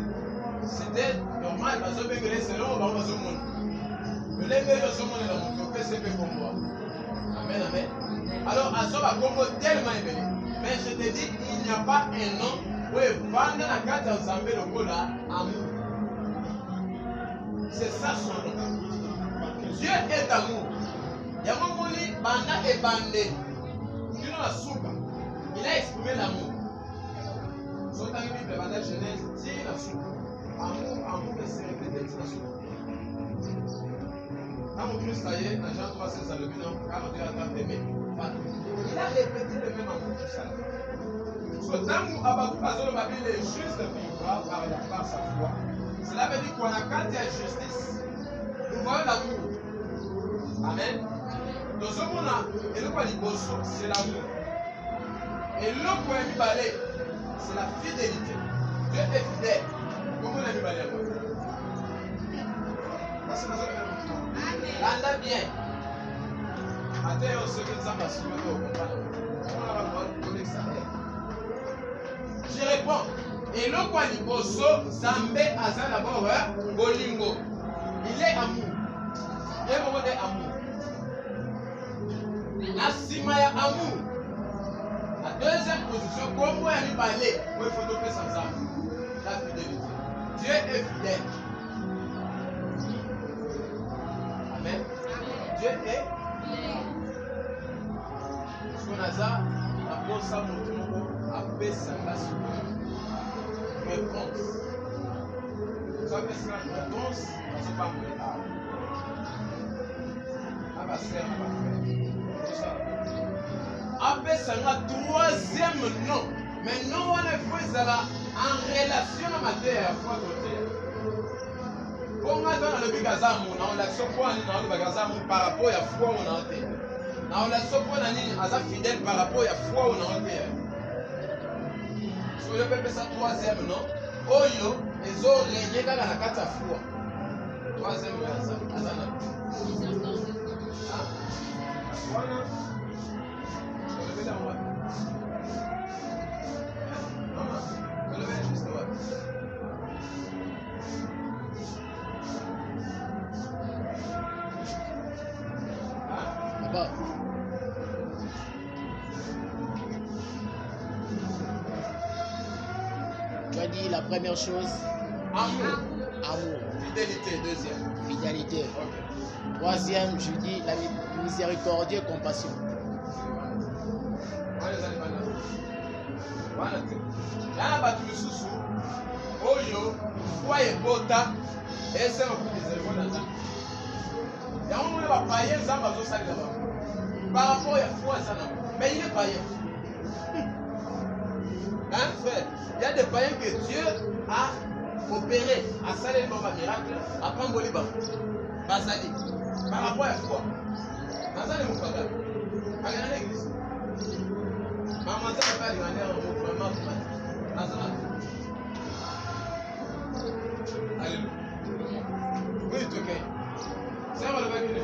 c'était normal, parce que c'est long, on va au monde. Le lever au monde est dans mon c'est comme moi. Amen, amen. Alors, à ça va comme tellement élevé. Mais je te dis, il n'y a pas un nom où il vend la carte en Zambé le Gola amour. C'est ça son nom. Dieu est amour. Yamamoni banda et bandé. Il a exprimé l'amour. Soit dans la Bible, dans la Genèse, dit la soupe. Amour et se répéter, dit la soupe. Quand on dit ça y est, dans Jean 3, 16 à le bilan, quand on dit à tant d'aimer, il a répété le même amour tout ça. Soit tant que Abakou Bazolo Babil est juste vivre par sa foi. Cela veut dire qu'on a quand il y a justice, nous voyons l'amour. Amen. Dans ce monde-là, et le Paliboso, c'est l'amour. Et le point du balai, c'est la fidélité. Dieu est fidèle. Comment on a mis balai? Parce que nous avons l'anda bien. Attends, on se met ça parce que je réponds. Et le Paliboso, Zambé Azan d'abord, Bolingo. Il est amour. Il est moment d'amour. La Simaya amour. La deuxième position, comme moi j'ai parlé, il faut faire sans ça. La fidélité. Dieu est fidèle. Amen. Dieu est fidèle. Ce qu'on a ça, la bonne ça, a fait sa réponse. Ça fait sa réponse, c'est pas moi. Ah bah c'est après ça troisième nom. Mais non, on a fait ça en relation à ma terre. Pour moi, dans le Bigazamu, on a ce point dans le Bigazamu par rapport à la foi où on a été. On a ce point à fidèle par rapport à la foi où on a été. Si je peux faire ça troisième nom, Oyo, les autres, les gars, la carte à foi. Troisième nom, Azana. Tu as dit la première chose. Amour. Amour. Fidélité, deuxième. Fidélité. Okay. Troisième, je dis la miséricorde et compassion. Oyo, foi et bota, et c'est un peu des éléments. Il y a un moment où les païens sont par rapport à la foi, mais il est païen. Hein, frère? Il y a des païens que Dieu a opéré, a salé le miracle, à Pangoliba, Bazali, par rapport à la foi. Bazali Moukada, à l'église. Maman, ça va pas aller en mouvement. Alléluia. Oui, c'est ok. C'est un relevé de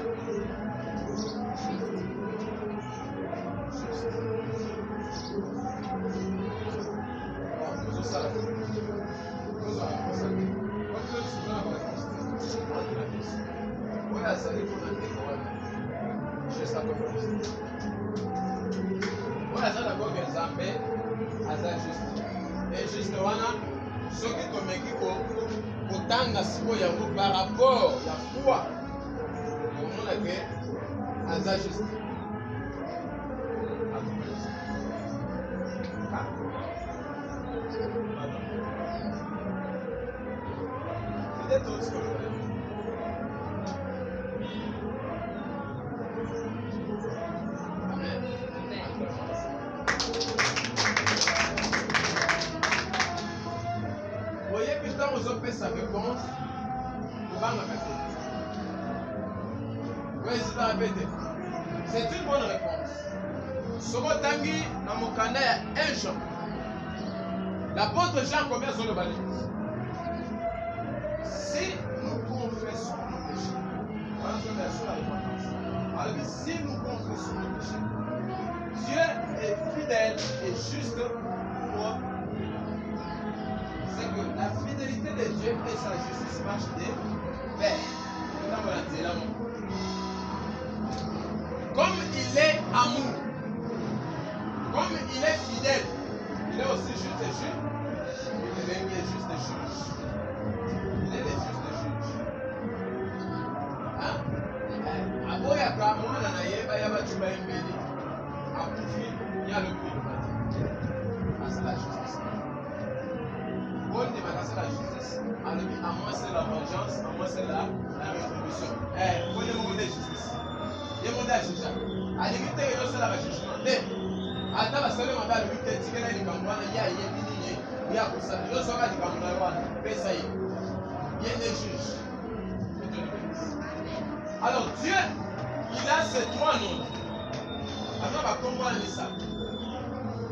et juste ceux qui kotanga siko yango par rapport à la foi omona ke aza juste sa réponse, c'est une bonne réponse. Somotangi na mokanda ya 1 Jean. L'apôtre Jean commence le balai. Si nous confessons nos péchés, si nous confessons nos péchés, Dieu est fidèle et juste pour. C'est que la fidélité de Dieu et sa justice marchent de pair. Comme il est amour, comme il est fidèle, il est aussi juste et juge. Il est juste et juge. Il est le juste et juge. Hein? Aboyaka, moi, na yeba yaba tuba imbeli. Akufi, il y a le prix de matin. Ah, c'est la justice. justice. Alors, à moi c'est la vengeance, à moi c'est la rétribution. Prenez mon de justice. Il y a mon de justice. À l'éviter, il y a la jugement. Attends, la seule mandat de l'unité, c'est qu'il y a des campagnes, il y a des miniers, il y a pour ça. Il y a des campagnes, il y a des juges. Alors, Dieu, il a ces trois noms. Attends, on va comprendre ça.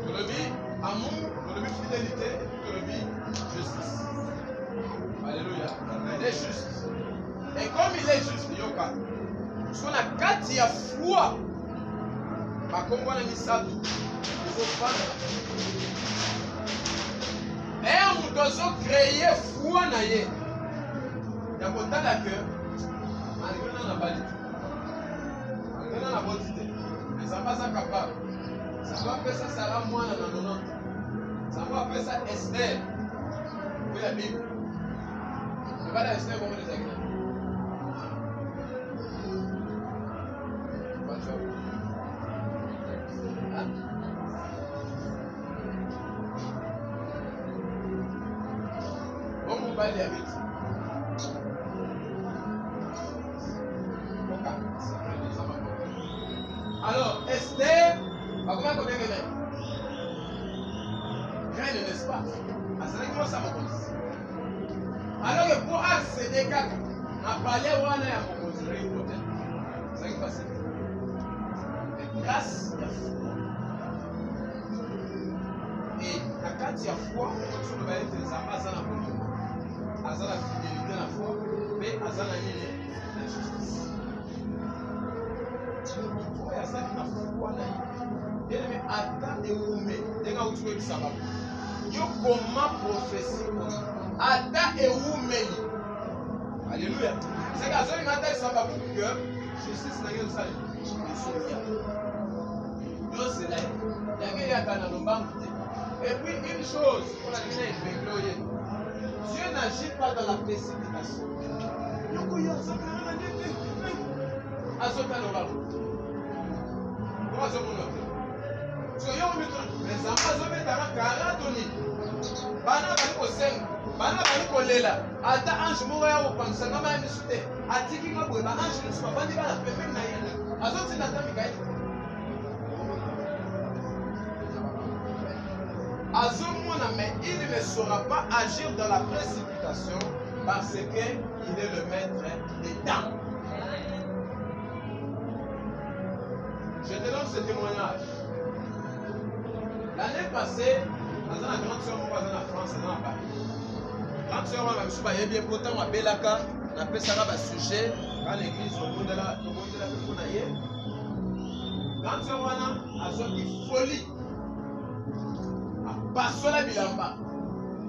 Le but amour, le but fidélité, le but justice. Alléluia. Il est juste. Et comme il est juste, il y a son akati ya foi. Ma comprendre misato. Il faut pas. Et on doit créer foi na ye. Ya kotala que malgré na bali. Malgré na bonité. Mais ça pas ça capable. Ça va faire ça Sarah moi na 90. Ça va faire ça Esther. Vous la Bible. Ne va la Esther comme les agneaux. Bon, on va aller avec. Alors, Esther, comment on connaît les reines? Reine, n'est-ce pas? C'est comment ça me connaît. Alors que pour accéder à on a parlé on a mon conseiller côté. C'est qui passe. Et grâce à la foi. Et la carte de la foi, on va être des ambassades à la foi. Azal la fidélité à la foi, mais azal la ligne la justice. Il y a ça qui m'a fait quoi là. Bien aimé, attends et oumé. Dès que vous trouvez que ça va. Yo comment prophétie. Attends et oumé. Alléluia. C'est qu'à ce moment-là, ça va pour que justice n'a rien de ça. Et puis une chose, Dieu n'agit pas dans la précipitation. Bana bali kolela ata ange moko ya kopangisa ngama ya misu te atiki nga boye baange misu bafandi bana pembeni na ye azotinda ata mikaeli azomona mais il ne saura pas agir dans la précipitation parce qu'il est le maître des temps. Je te donne ce témoignage. L'année passée, dans la grande sœur en France, dans Paris. Grande sœur, on a bien pourtant on a belaka, on a fait ça là sujet dans l'église au monde de la grande sœur on a une folie. A passé la bilamba.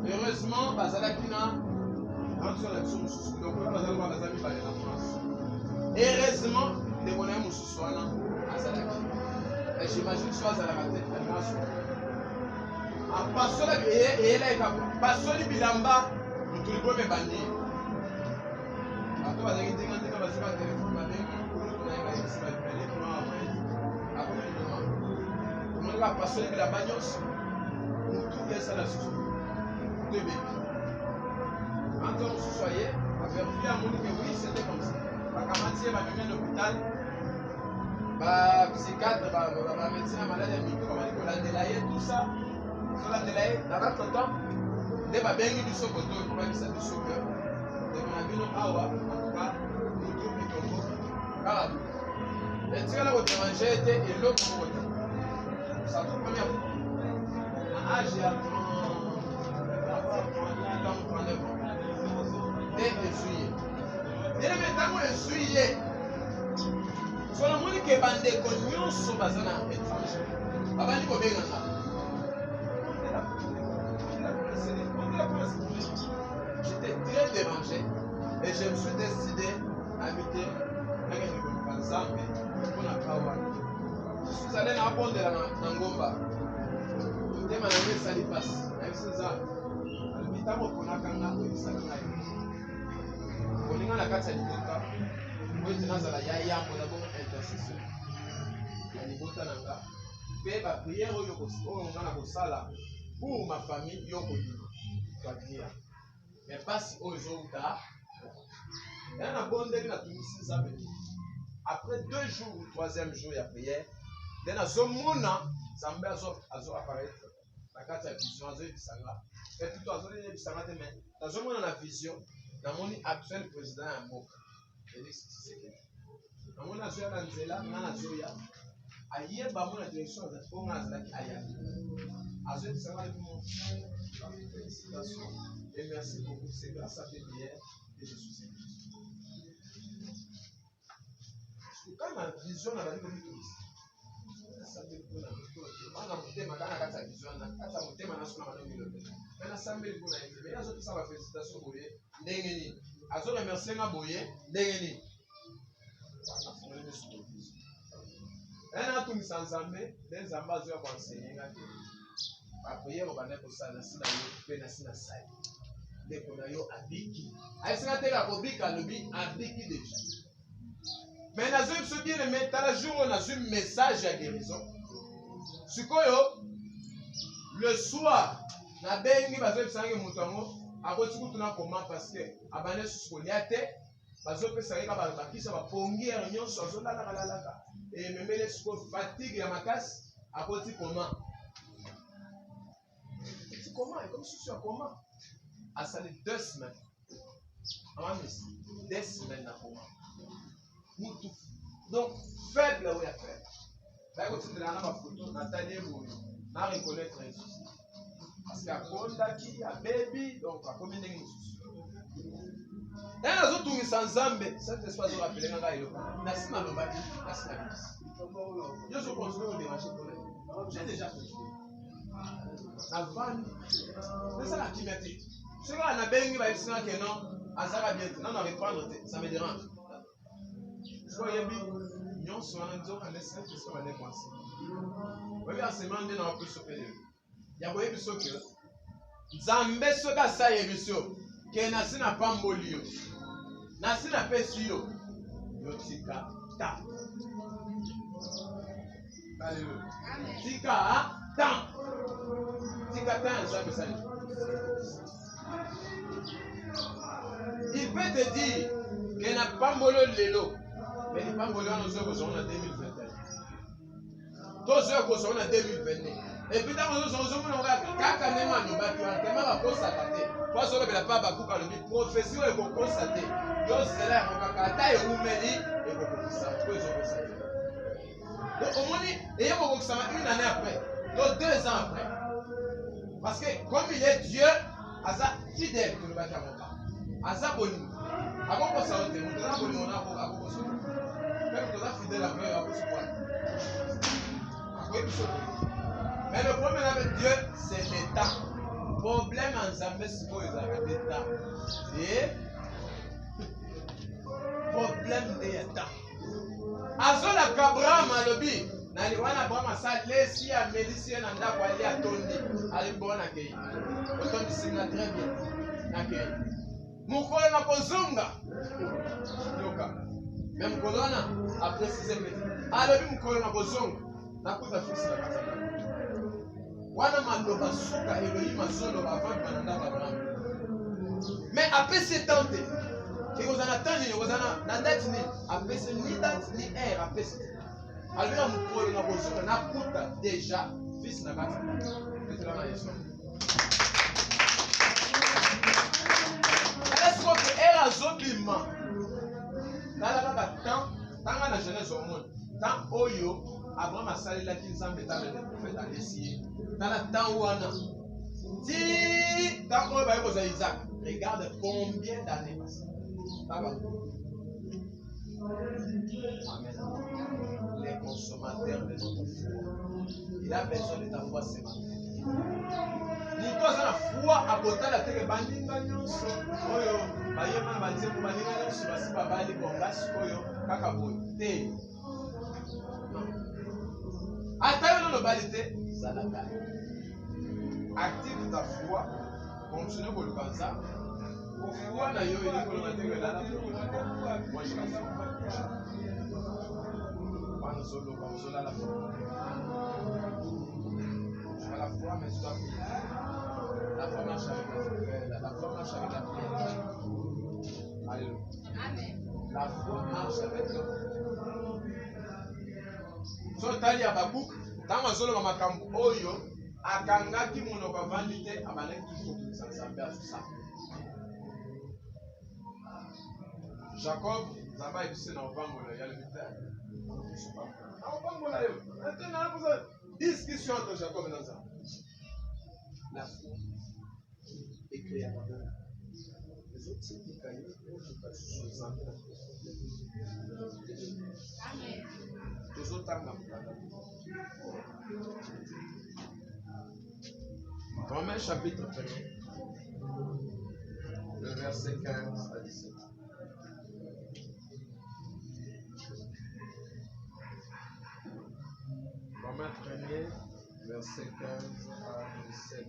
Heureusement, bazala kina grande sœur la sous donc bazala bazami balé en France. Heureusement, des bonhommes sous soana azalaki. Et j'imagine soit à la tête à grâce. A passé la et là il a passé la bilamba. Tout le monde est banni. Après, on a dit que on va se faire téléphone, on a dit que se faire téléphone, on va passer la bagnos. Tout est ça la sous. Deux bébés. Quand on se soyait, on fait plus à mon que oui, c'était comme ça. La camatier va venir à l'hôpital. Psychiatre, médecin, malade, micro, on va dire qu'on a délayé tout ça. On a délayé, dans notre temps. Dès que bien du soco de pour que ça te sauve. Dès qu'on a vu nos awa, en tout cas, nous tout les Congo. Car et tu as la route manger était et l'autre côté. Ça toute première fois. À âge à 39 ans. Et essuyé. Et le maintenant essuyé. Sur le monde qui est bandé comme nous sommes basés en étranger. Avant de couper dans ça. J'étais très dérangé et je me suis décidé à habiter dans Zambie pour la Kawa. Je suis allé à Bonde dans Ngomba. Je suis allé à Salipas. Je suis allé à l'hôpital pour la Kanga. Je suis allé à la Kata Libota. Je suis allé à la Yaya pour la intercession. Libota Nanga. Et la prière pour ma famille, Mais pas si aux autres. Et on a bon délai, on a tout mis ça. Après 2 jours ou 3e jour, il y a prière. Then à ce moment-là, ça me fait apparaître. La carte de vision, et plutôt à ce moment la vision, dans mon actuel président à Moka. Félix Tshisekedi. Dans mon actuel Anzela, dans la Zoya, ailleurs, la direction de la ailleurs. À ce moment, félicitations et merci beaucoup. C'est grâce à tes prières que je suis ici. Quand ma vision n'a pas été mise, mais na zone so bien mais t'as le jour on a un message à guérison. Sikoyo le soir na bengi bazo sangi mutango akoti kutuna comment parce que abane susoliate bazo pesa ka ba kisa ba pongière nyonso azo la la et memele siko fatigue ya makasi akoti comment c'est comment et comme si tu as comment à ça les 2 semaines avant 2 semaines na comment. Donc, faible, oui, à faire. Là, quand tu es dans la photo, Nathalie Moui, n'a reconnaître un souci. Parce qu'il y a Kondaki, il y a Baby, donc il y a combien de soucis. Et les autres, ils sont zambés. Cet espace où on appelle les gens, ils ont Nassim Alobaki, Nassim Alobaki. Je suis continué au démarcher pour les. J'ai déjà continué. La vanne, c'est ça la climatique. Ce gars, on a bien dit que non, à ça va bien. Non, on va prendre, ça me dérange. Soyez bien, nous sommes en train de se faire des choses. Vous voyez, c'est maintenant qu'on a un peu sauvé. Il y a des choses que Zambé soka sa yebiso que nasi na pambolio nasi na pesio yotika ta. Alléluia. Tika ta. Tika ta Zambé sa. Il peut te dire que na pambolo lelo. Mais les pambolio nous avons en 2021. Tous eux qu'on en 2022. Et puis dans nous avons kaka nema no baki wa kema ba constater. Kwa solo bela pa ba kuka le profession et ko constater. Yo cela ko kaka ta e umeli et ko konsa. Ko zo constater. Donc au moins et yo ko kusama une année après. Donc 2 ans après. Parce que comme il est Dieu, aza fidèle que le baki amoka. Aza boni. Avant ko sa ote, on a boni on a ko so. Même que ça fidèle après a ko so quoi. Mais le problème avec Dieu, c'est l'état. Le problème en Zambie, c'est qu'ils ont l'état. Et problème de l'état. Azola Kabram a lobby. Naliwana Brahma sa lesi a médecine en d'avoir à tondi. Ali bon accueil. Autant de signes très bien. Accueil. Mukolo na kozunga. Yoka. Même Kolona a précisé petit. Alors Mukolo na kozunga. Nakuta fisi na kata. Wana maloba suka Elohim azolo avant bananda Abraham. Mais après c'est tenté. Que vous en attendez, vous en na date ni après c'est ni date ni heure après c'est. Alors mukolo na kozonga nakuta déjà fils na kata. C'est là na Yesu. Est-ce que era azobima? Nala ka temps tanga na jeunesse au monde. Tant oyo Abraham a salé la Kinzambe dans le prophète à l'essier. Dans le temps où on a. Si, tant qu'on va y Isaac, regarde combien d'années passent. Amen. Les consommateurs de notre foi. Il a besoin de ta foi ce matin. Nous avons la foi à côté de la terre. Bandinga nyonso. Oyo, bayema banzeko bandinga nyonso basi babali bongasi oyo kaka bote. Attends la localité, ça la gagne. Active ta foi, continue pour le cancer. Pour foi, na yo il est pour le matin là. Moi je la fais. Pas solo comme cela la foi. À la foi mais tu dois prier. La foi marche avec la foi marche avec la prière. La foi marche avec l'homme. So tali ya babuku, tango azoloba makambo oyo, akangaki monoko avandi te, abaneki kokisa Nzambe asusa. Jacob, Zaba ebise na obambola ya le Père. Na obambola yo. Maintenant na posa discussion entre Jacob et Nzambe. La foi est créée à Babel. Les autres c'est qui caillent pour pas sur Nzambe. Amen. Les autres tanga mukanda. Romains chapitre 1, le verset 15 à 17. Romains 1er, verset 15 à 17.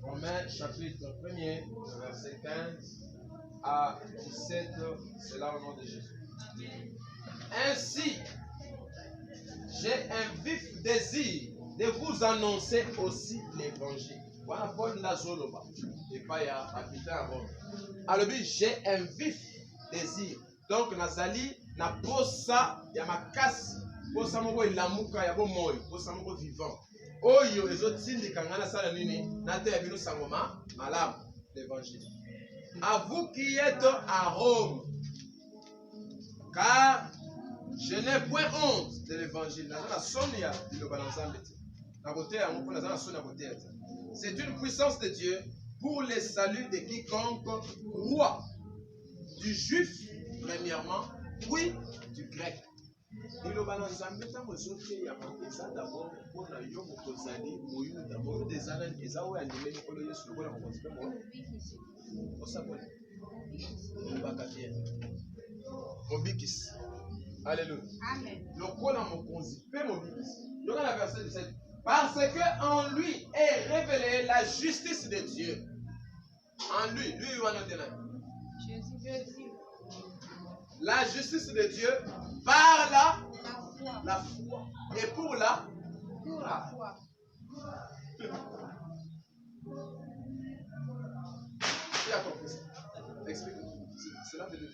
Romains chapitre 1er, verset 15 à 17, c'est là au nom de Jésus. Ainsi, j'ai un vif désir de vous annoncer aussi l'évangile. Voilà Paul Nazoloba. Et pas y a habité à Rome. Alors, j'ai un vif désir. Donc, Nazali, na posa, ya makasi, posa moko ilamuka, ya bo moi, posa moko vivant. Oyo, les autres signes de Kangana Salamini, Nate Abino Sangoma, Malam, l'évangile. À vous qui êtes à Rome, car je n'ai point honte de l'évangile. C'est une puissance de Dieu pour le salut de quiconque croit, du juif premièrement, puis du grec. Alléluia. Amen. Parce que en lui est révélée la justice de Dieu. En lui, la justice de Dieu par la foi. Et pour la foi. Tu as compris ça? Explique-moi. Cela veut dire.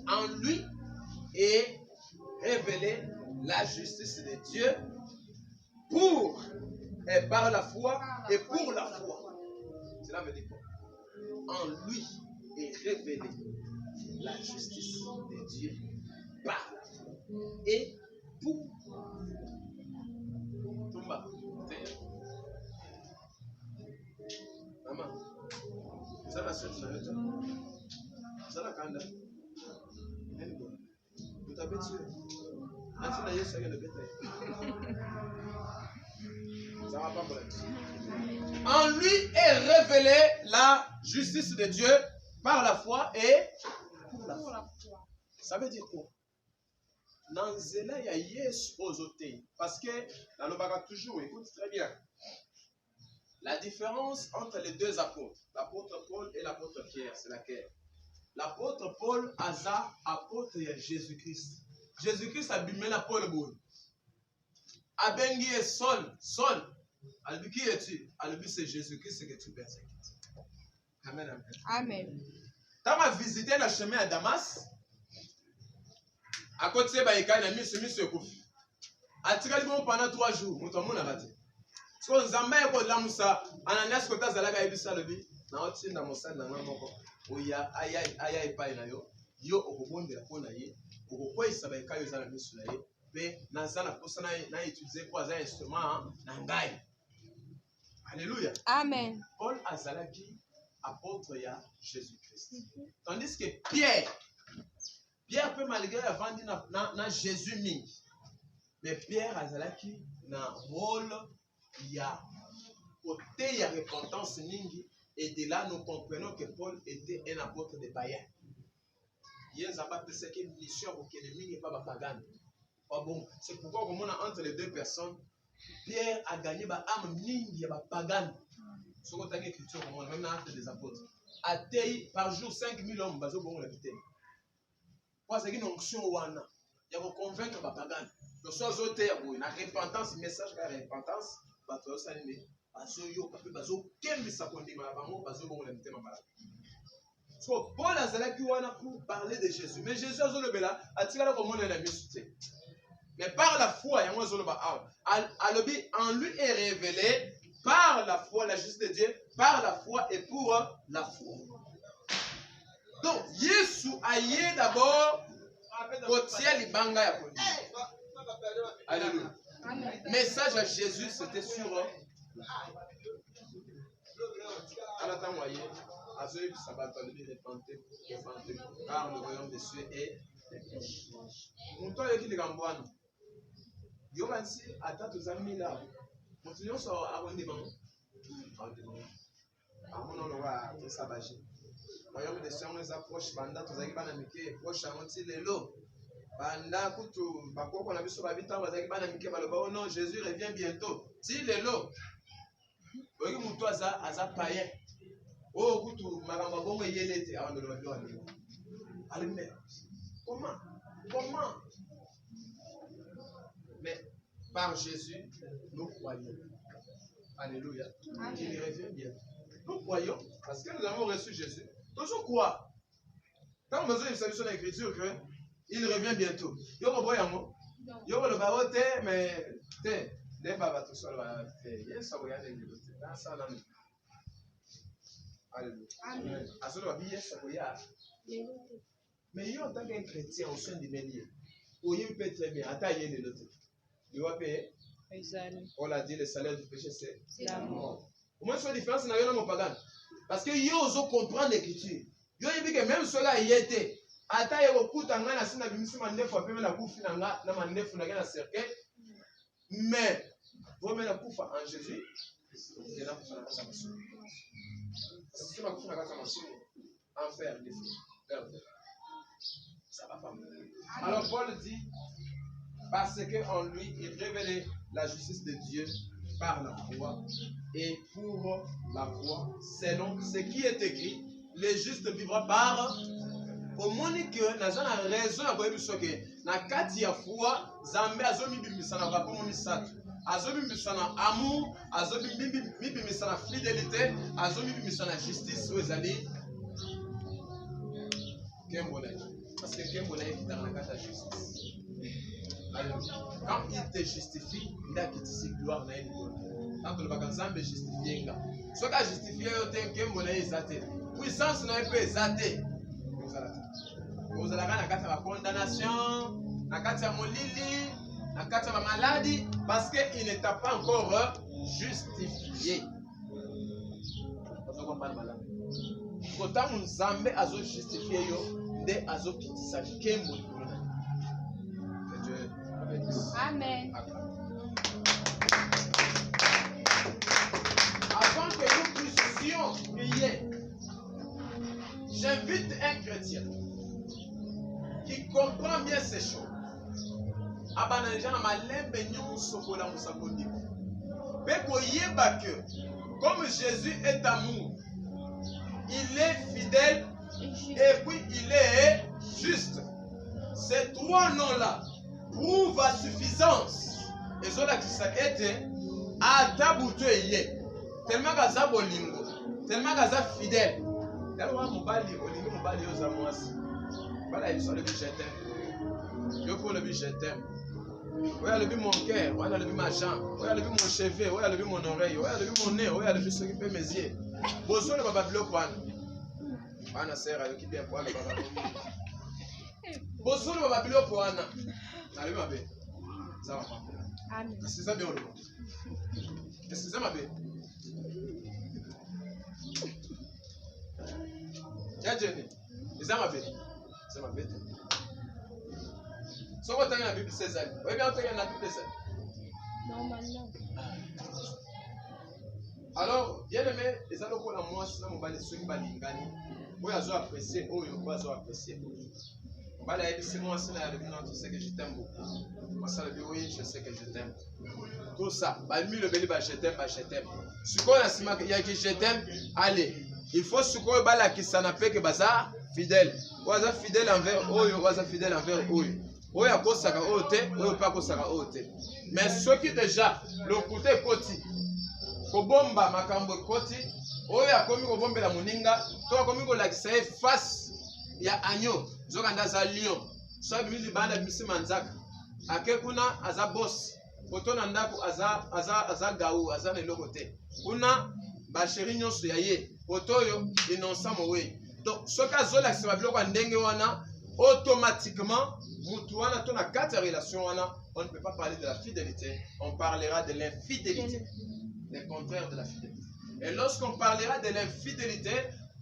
En lui est révélée la justice de Dieu pour et par la foi et pour la foi. Cela veut dire quoi? En lui est révélée la justice de Dieu par la foi et pour Tumba. Maman, ça va se faire. Ça va quand même. En lui est révélée la justice de Dieu par la foi et pour la foi. Ça veut dire quoi? Nanzela ya yes ozote. Parce que dans le bagage toujours, écoute très bien. La différence entre les deux apôtres, l'apôtre Paul et l'apôtre Pierre, c'est laquelle? L'apôtre Paul aza apôtre de Jésus-Christ. Jésus-Christ a bimé la Paul Boul. Abengi est Saul. Albi qui es-tu? Albi c'est Jésus-Christ que tu persécutes. Amen, amen. Amen. Tu as visité le chemin à Damas. À côté de Baïka, il a mis ce koufi. A tiré le bon pendant 3 jours. Mon tombon a raté. Ce qu'on zamba est pour l'amoussa. Ananias kota zalaga ebisa lebi. Na otsi na mosa na ngamoko. Oya aya epai na yo. Yo okobondela pona ye. Okokwesa Baïka yo zala misu na ye. Pe nazana posa na utiliser pour un instrument na ngai. Alléluia. Amen. Paul azalaki apôtre ya Jésus-Christ. Tandis que Pierre peut malgré avant na Jésus mingi. Mais Pierre azalaki na rôle ya côté ya repentance mingi, et de là nous comprenons que Paul était un apôtre des païens. Yezaba pensait que mission au ennemi n'est pas pagan. Pas bon, c'est pourquoi comme on a entre les deux personnes, Pierre a gagné ba âme mingi ya pagan. Ce qu'on a écriture comme même dans l'acte des apôtres. Atei par jour 5000 hommes bazo bon l'habiter. Parce qu'il y a une onction wana. Il y a convaincre les pagans. Donc, soit vous avez la repentance, le message de la repentance, vous avez dit, so, Paul a pour parler de Jésus. Mais Jésus a dit, mais par la foi, en lui est révélé par la foi, la justice de Dieu, par la foi et pour la foi. Donc, Jésus a yé d'abord kotia libanga ya koni. Alléluia. Message à Jésus, c'était sur à la temps moyen, à ceux qui s'abattent, de repenter, car le royaume des cieux est mon temps est qui les gambouane. Yogansi attend aux amis là. Continuons sur abonnement. À mon nom, on va s'abacher. Le royaume des cieux nous approche. Banda, tous les banamike, proche à mon style l'eau. Banda, coutou, bako, on a vu sur la vie, tous les banamike, baloba, non, Jésus revient bientôt. Si l'eau, voyez, mon toit, ça païen. Oh, coutou, maramba, bon, il y a l'été avant de le voir. Allez, mais comment? Mais par Jésus, nous croyons. Alléluia. Il revient bien. Nous croyons parce que nous avons reçu Jésus. Toujours quoi? Quand on a besoin de saluer sur l'écriture qu'il revient bientôt. Yo ko boya mo. Yo ko le barote mais te ne baba tout seul va faire. Yes ça voya de dans ça là. Alléluia. Amen. Asolo ba yes ça voya. Mais yo en tant qu'un chrétien au sein du milieu, il peut très bien attaquer les autres. Il va payer. On l'a dit, le salaire du péché, c'est la mort. Au moins, c'est la différence dans le pagan. Parce que yo oso comprendre l'écriture. Yo dit que même cela y était. Ata yo kuta ngana sina bimisi mandefu apeme la kufi nanga na mandefu na cercueil. Mais vous mettez la kufa en Jésus, et là vous faites la maçon. Parce que si vous faites la maçon, enfer, ça va pas mal. Alors Paul dit parce qu'en lui il révélait la justice de Dieu par la foi et pour la foi selon ce qui est écrit, le juste vivra par. Au moins que nous avons raison à voir que na kati ya foi Zambe azomi bimisana va pour misatu azomi bimisana amour azomi bimisana fidélité azomi bimisana justice aux alliés Kembonai parce que Kembonai est dans la carte de justice. Quand il te justifie, il a quitté ses gloires dans une bonne. Quand le Baganzambe justifie, ce qu'a justifié, il Kembonai est athée. Puissance n'a pas été athée. Vous allez avoir la condamnation, la molili, la maladie, parce qu'il n'est pas encore justifié. Quand on Zambé a justifié, il a justifié. Amen. Avant que nous puissions prier, j'invite un chrétien qui comprend bien ces choses. Comme Jésus est amour, il est fidèle et puis il est juste. Ces trois noms-là prouvent à suffisance. Et cela qui s'est à Taboutouye, tellement qu'à Bolingo, tellement qu'à fidèle. Tellement Mobali, Olingo Mobali aux Amoas. Voilà, ils sont le but, je t'aime. Je pour le but, je t'aime. Voilà le but, mon cœur. Voilà le but, ma jambe. Voilà le but, mon cheveu. Voilà le but, mon oreille. Voilà le but, mon nez. Voilà le but, s'occuper mes yeux. Bozo le babablo kwan. Ana sera qui bien pour le babablo. Bozo le babablo kwan. Allez ma belle. Ça va. Amen. C'est ça bien le monde. Est-ce que ça m'a bien? Tiens Jenny. C'est ça ma belle. C'est ma bête. Si on va la Bible 16 ans, oui, bien entendu la Bible 16 ans. Normalement. Alors, bien aimé, les gens qui ont moi, sinon on va les suivre, on va les apprécier, on va apprécier. On va les dire, moi, c'est là, tu sais que je t'aime beaucoup. Moi, ça, oui, je sais que je t'aime. Tout ça, le béli, je t'aime. Ce qu'on a, il y a qui je t'aime, allez. Il faut ce qu'on va qui s'en appelle que bazar fidèle. Waza fidèle envers eux, waza fidèle envers eux. oyo akosaka oyo te oyo mpe akosaka oyo te. Mais soki déjà lokuta ekoti kobomba makambo ekoti oyo akomi kobombela moninga to akomi kolakisa ye face ya agneau nzokanda aza lion so abimi libanda bimisi manzaka ake kuna aza boss koto na ndako aza gaou aza na eloko te kuna basheri nyonso ya ye koto oyo innocent mowei. Donc soki azolakisa babiloko ya ndenge wana automatiquement mutu wana to na kati ya relation wana on ne peut pas parler de la fidélité, on parlera de l'infidélité, le contraire de la fidélité. Et lorsqu'on parlera de l'infidélité,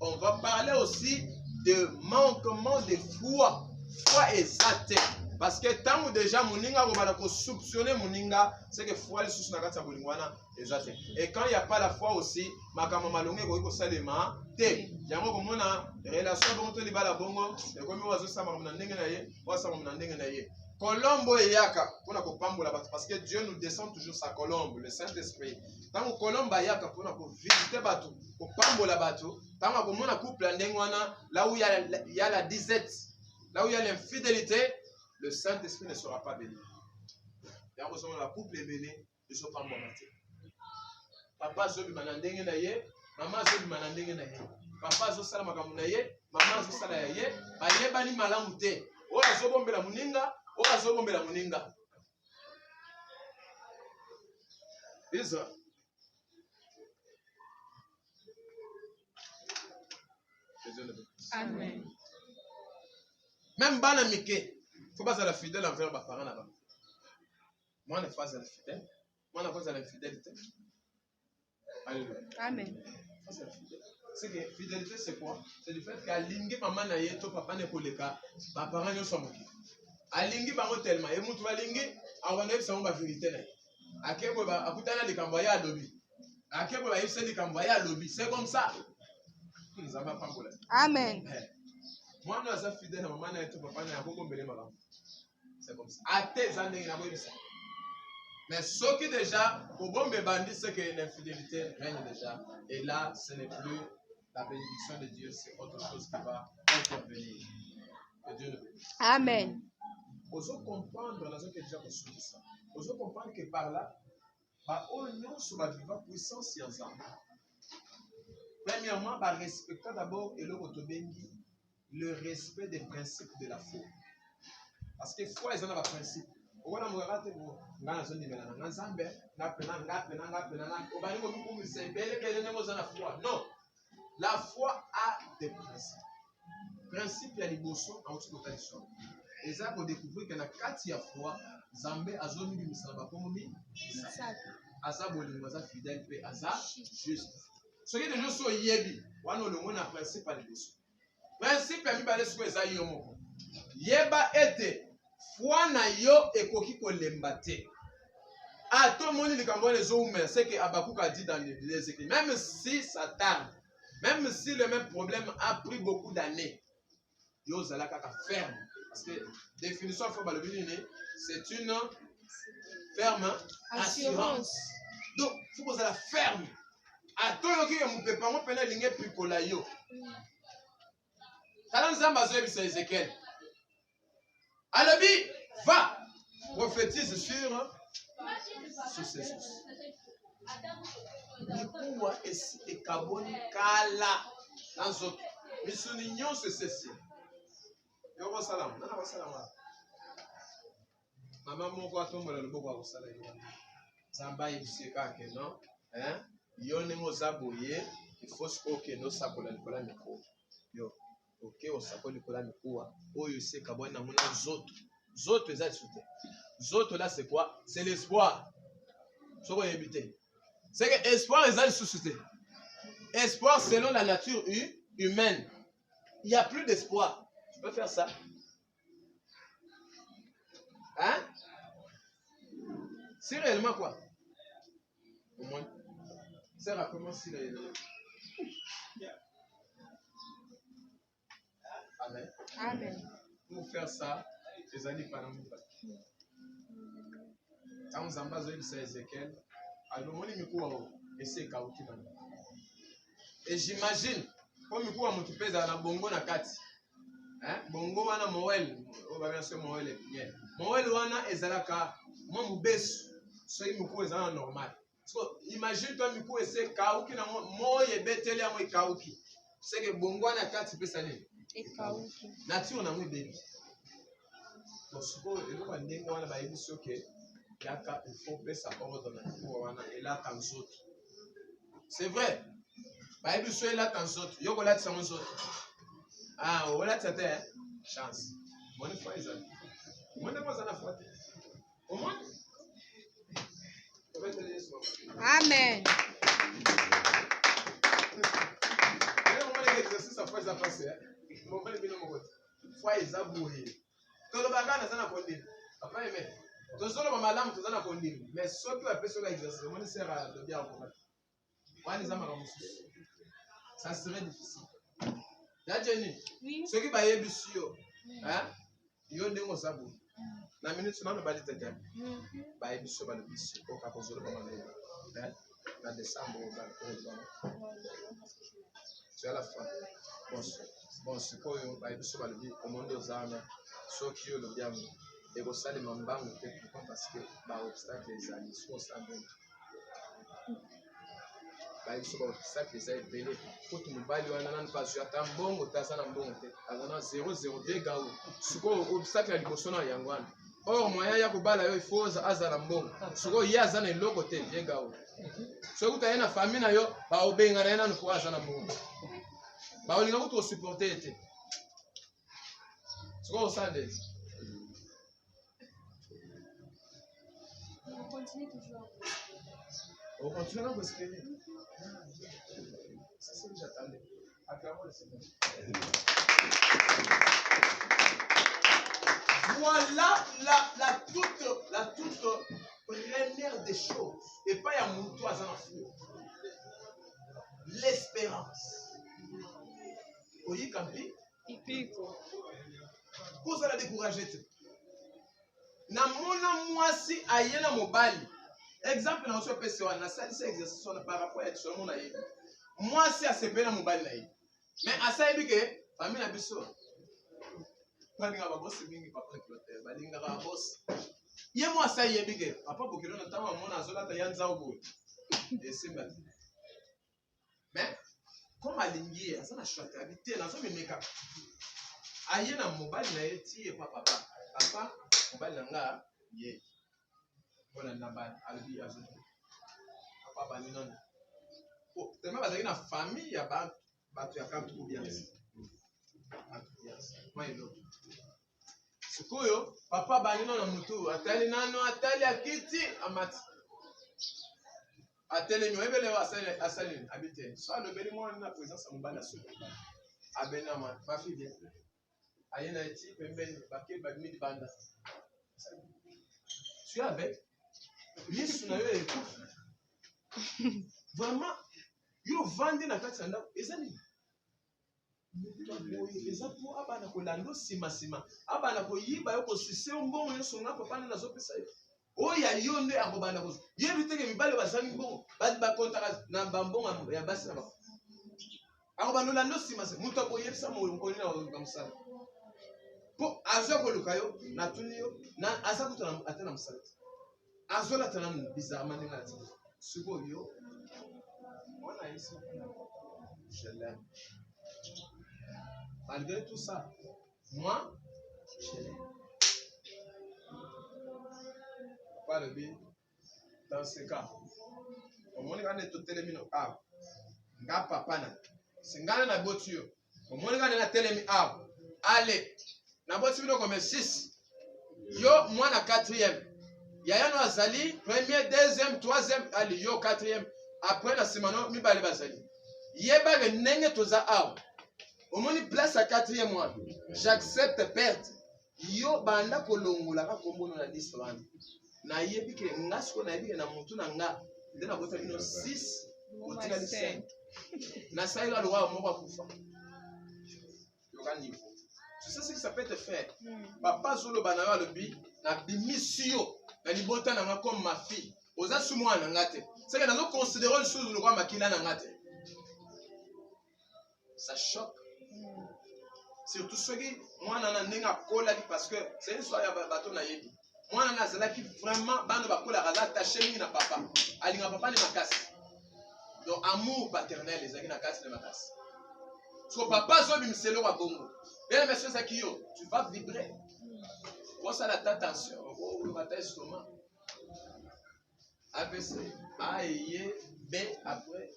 on va parler aussi de manquement de foi. Foi exacte. Parce que tant que déjà moninga ko soupçonner moninga, c'est que foi les sous na kati ya bolingwana exacte. Et quand il n'y a pas la foi aussi, makama malonge ko salema te. Yango ko mona relation bongo to libala bongo, e komi wazo sama na ndenge na ye, wa sama na ndenge na ye. Colombo yaka pona ko pambola bato parce que Dieu nous descend toujours sa colombe, le Saint-Esprit. Tant que colomba yaka pona ko visiter bato, ko pambola bato, tant ko mona couple ndenge wana, là où il y a la disette, là où il y a l'infidélité, le Saint-Esprit ne sera pas béni. Là où la couple est béni, ne sera pas morté. Papa zo bimana ndenge na ye, maman zo bimana ndenge na ye. Papa zo sala makambo na ye, maman zo sala ya ye, ba yebani malamu te. O azo bombela muninga, o azo bombela muninga. Isa. Amen. Même bana mike, faut pas être fidèle envers les parents là-bas. Moi, ne pas être fidèle. Moi, ne pas être infidélité. Alléluia. Amen. C'est que fidélité, c'est quoi? C'est le fait qu'à l'ingi maman na yeto papa ne koleka, ma parents ne sont moqués. À l'ingi bango tellement, et moutou à l'ingi, à wana yebisa ma vérité na. À kebo ba akutana le kamboya à lobby. À kebo ba yebisa le kamboya à lobby. C'est comme ça. Nous avons pas problème. Amen. Moi, nous sommes fidèles à maman na yeto papa na beaucoup mbele maman. C'est comme ça. À tes années na boyebisa. Mais ce qui déjà, au bon bébandi, c'est que l'infidélité règne déjà. Et là, ce n'est plus la bénédiction de Dieu, c'est autre chose qui va intervenir. Que Dieu le bénisse. Amen. Osons comprendre, nous avons déjà construit ça. Osons comprendre que par là, on sur la vivante puissance ensemble. Premièrement, respecter d'abord le respect des principes de la foi. Parce que foi, ils ont un principe. Non, la foi a des principes. Principe, il y a les boissons en haute tradition. Et ça, pour découvrir qu'il y a 4 fois, Zambé a zone du Missalaba comme Aza Bolingo, Aza fidèle, Aza juste. Ce qui est de nous sur Yebi, on a le mot principe à l'ébousson. Principe, il y a des choses qui sont Yeba était. Foi na yo ekoki kolemba te. Ah, tout le monde dit que c'est que Abakouk a dit dans les écrits. Même si ça tarde, même si le même problème a pris beaucoup d'années, yo zalaka ferme. Parce que définition c'est une ferme assurance. Donc, il faut que ça ferme. Ah, tout le monde qui est mon pépin, on ligne picola yo. Talan zamba zo ebisa Ézéchiel. Alabi, va, prophétise sur ces choses. Mikuwa esi ekaboni kala nanzo. Misuni nyonso ceci. Yoko salam, nana wa salam. Mama moko atombola loboko wa sala yo. Zamba yebiseka ke non, hein? Yone mo zaboye, il faut que no sakola likola miko. Yo. Ok, on s'appelle Nicolas Mikoua. Oh, je sais qu'à bon, on a Zoto. Zoto, les autres. Zoto, là, c'est quoi? C'est l'espoir. Ce qu'on a évité. C'est que l'espoir, les autres sociétés. Espoir selon la nature humaine. Il n'y a plus d'espoir. Tu peux faire ça? Hein? C'est réellement quoi? Au moins. C'est rapidement si les. Amen. Amen. Pour faire ça, les années par an. Quand vous avez dit Ézéchiel, et j'imagine, comme vous avez dit, bongo na kati. bongo wana moel oba se moel bien moel wana ezalaka mo mubesu so imiku ezala normal so imagine toi miku ese kauki na moye beteli ya mo kauki c'est que bongo wana kati pesa nini ekauki nature na mo bebi parce que eloko ndenge wana ba yebi soke yaka il faut pesa ordre na pour wana elata nzoto c'est vrai ba yebi so elata nzoto yoko latisa mo nzoto olatisa te chance moni fois ezali moni moza na fois te au moins amen exercice à fois ça passe mon bel bino mo fois eza boye tolobaka na sana kondini après mais tozolo ba malamu tozana kondini mais soki wa peso ka exercice moni sera de bien en wani za makamusu ça serait difficile ya Jenny soki ba yebisu yo yo ndengo sabu na minute na ba litete ba yebisu ba lebisu ko ka kozolo ba malamu na décembre ba c'est à la fin bon c'est quoi ba yebisu ba lebi au monde aux armes soki yo le bien et au salle mambango te parce que ba obstacle les amis sont ensemble ba yebisu ba obstacle les amis belé faut que mobali wana nani pas ata mbongo taza na mbongo te azana 0,0 dega ou siko obstacle ya liboso na yango wana or moyen ya kobala yo il faut azala mbongo siko ye azana eloko te dega ou soki utaye na famille na yo ba obenga na ye nanu po azana mbongo ba olinga kutu osupporter te siko osande on continue à espérer. C'est ce que j'attendais. Acclamons le Seigneur. Voilà la toute première des choses. Et pas à mon toit à l'espérance. Oui, Campi. Pour ça la décourager. Na mona mwasi ayena mobali. Exemple na so pese wana salisa exercice na par rapport à tout le monde ayi. Mwasi asepela mobali na ye. Mais asayebi ke famille na biso. Balinga ba boss mingi papa cloter, balinga ba boss. Ye mo asayebi ke papa bokelo na tawa mona azola ta yanza obo. Esimba. Mais comme alingi asana shwata habité na so memeka. Ayena mobali na ye ti papa mobali nga ye. Voilà nabal albi azu papa bani non oh tellement bazaki na famille ya bato ya kantu kubiansi moi elo sikoyo papa bani non na mutu atali nano atali akiti amati atele nyoebele asali habite so alobeli moi na présence mobala so abena ma fille bien ayena eti pembeni baké badmi di banda tu es avec Yesu na yo ekufa. Vraiment, yo vandi na kati sanda ezali. Eza po abana kolando sima. Abana ko yiba yo ko sise mbongo yo songa papa na zopesa yo. Oya yo nde akobana ko. Yebite ke mibale bazangi mbongo, ba kontaka na bambongo ya basi na ba. Akobana lando sima. Muto ko yebisa mo nkoni na ngamsala. Po azo ko lukayo na tuniyo na asa kutana atana msala. Azola tanam bizarrement négatif. Sugoyo. On a ici. Je l'aime. Malgré tout ça, moi, je l'aime. Pas le bien. Dans ce cas, au moins, quand on est tout télémino, nga papa na. Singana na botio. Au moins, quand on est télémi, allez. Na botio comme 6. Yo, moi, na 4e. Yaya no azali, premier, deuxième, troisième, ali yo quatrième. Après la semaine, mi bale bazali. Yeba ke nenge toza aw. Omoni place à 4e mois. J'accepte perte. Yo banda kolongola ka kombono na liste wana. Na yebi ke ngasko na yebi ke na mutu na nga. Ndena bota bino 6 otika li 5. Na saïla lo wa moko akufa. Yo ka niveau. Tu sais ce que ça peut te faire. Papa zolo bana le bi na bimisio. Na libota na nga comme ma fille. Oza sumwa na ngate. C'est que nous considérons les choses le roi makila na ngate. Ça choque. Surtout ceux qui, moi, je suis parce que c'est une histoire de bateau naïbi. Moi, je suis vraiment, je suis attaché à papa. Ali nga papa ni makasi. Donc, amour paternel, les amis, nakasi ni makasi. So, papa, zo bimselo wa bongo. Bien, monsieur Zakio, tu vas vibrer. Pense à la attention. Oh, le matin, estomac. ABC, A, E, B, après.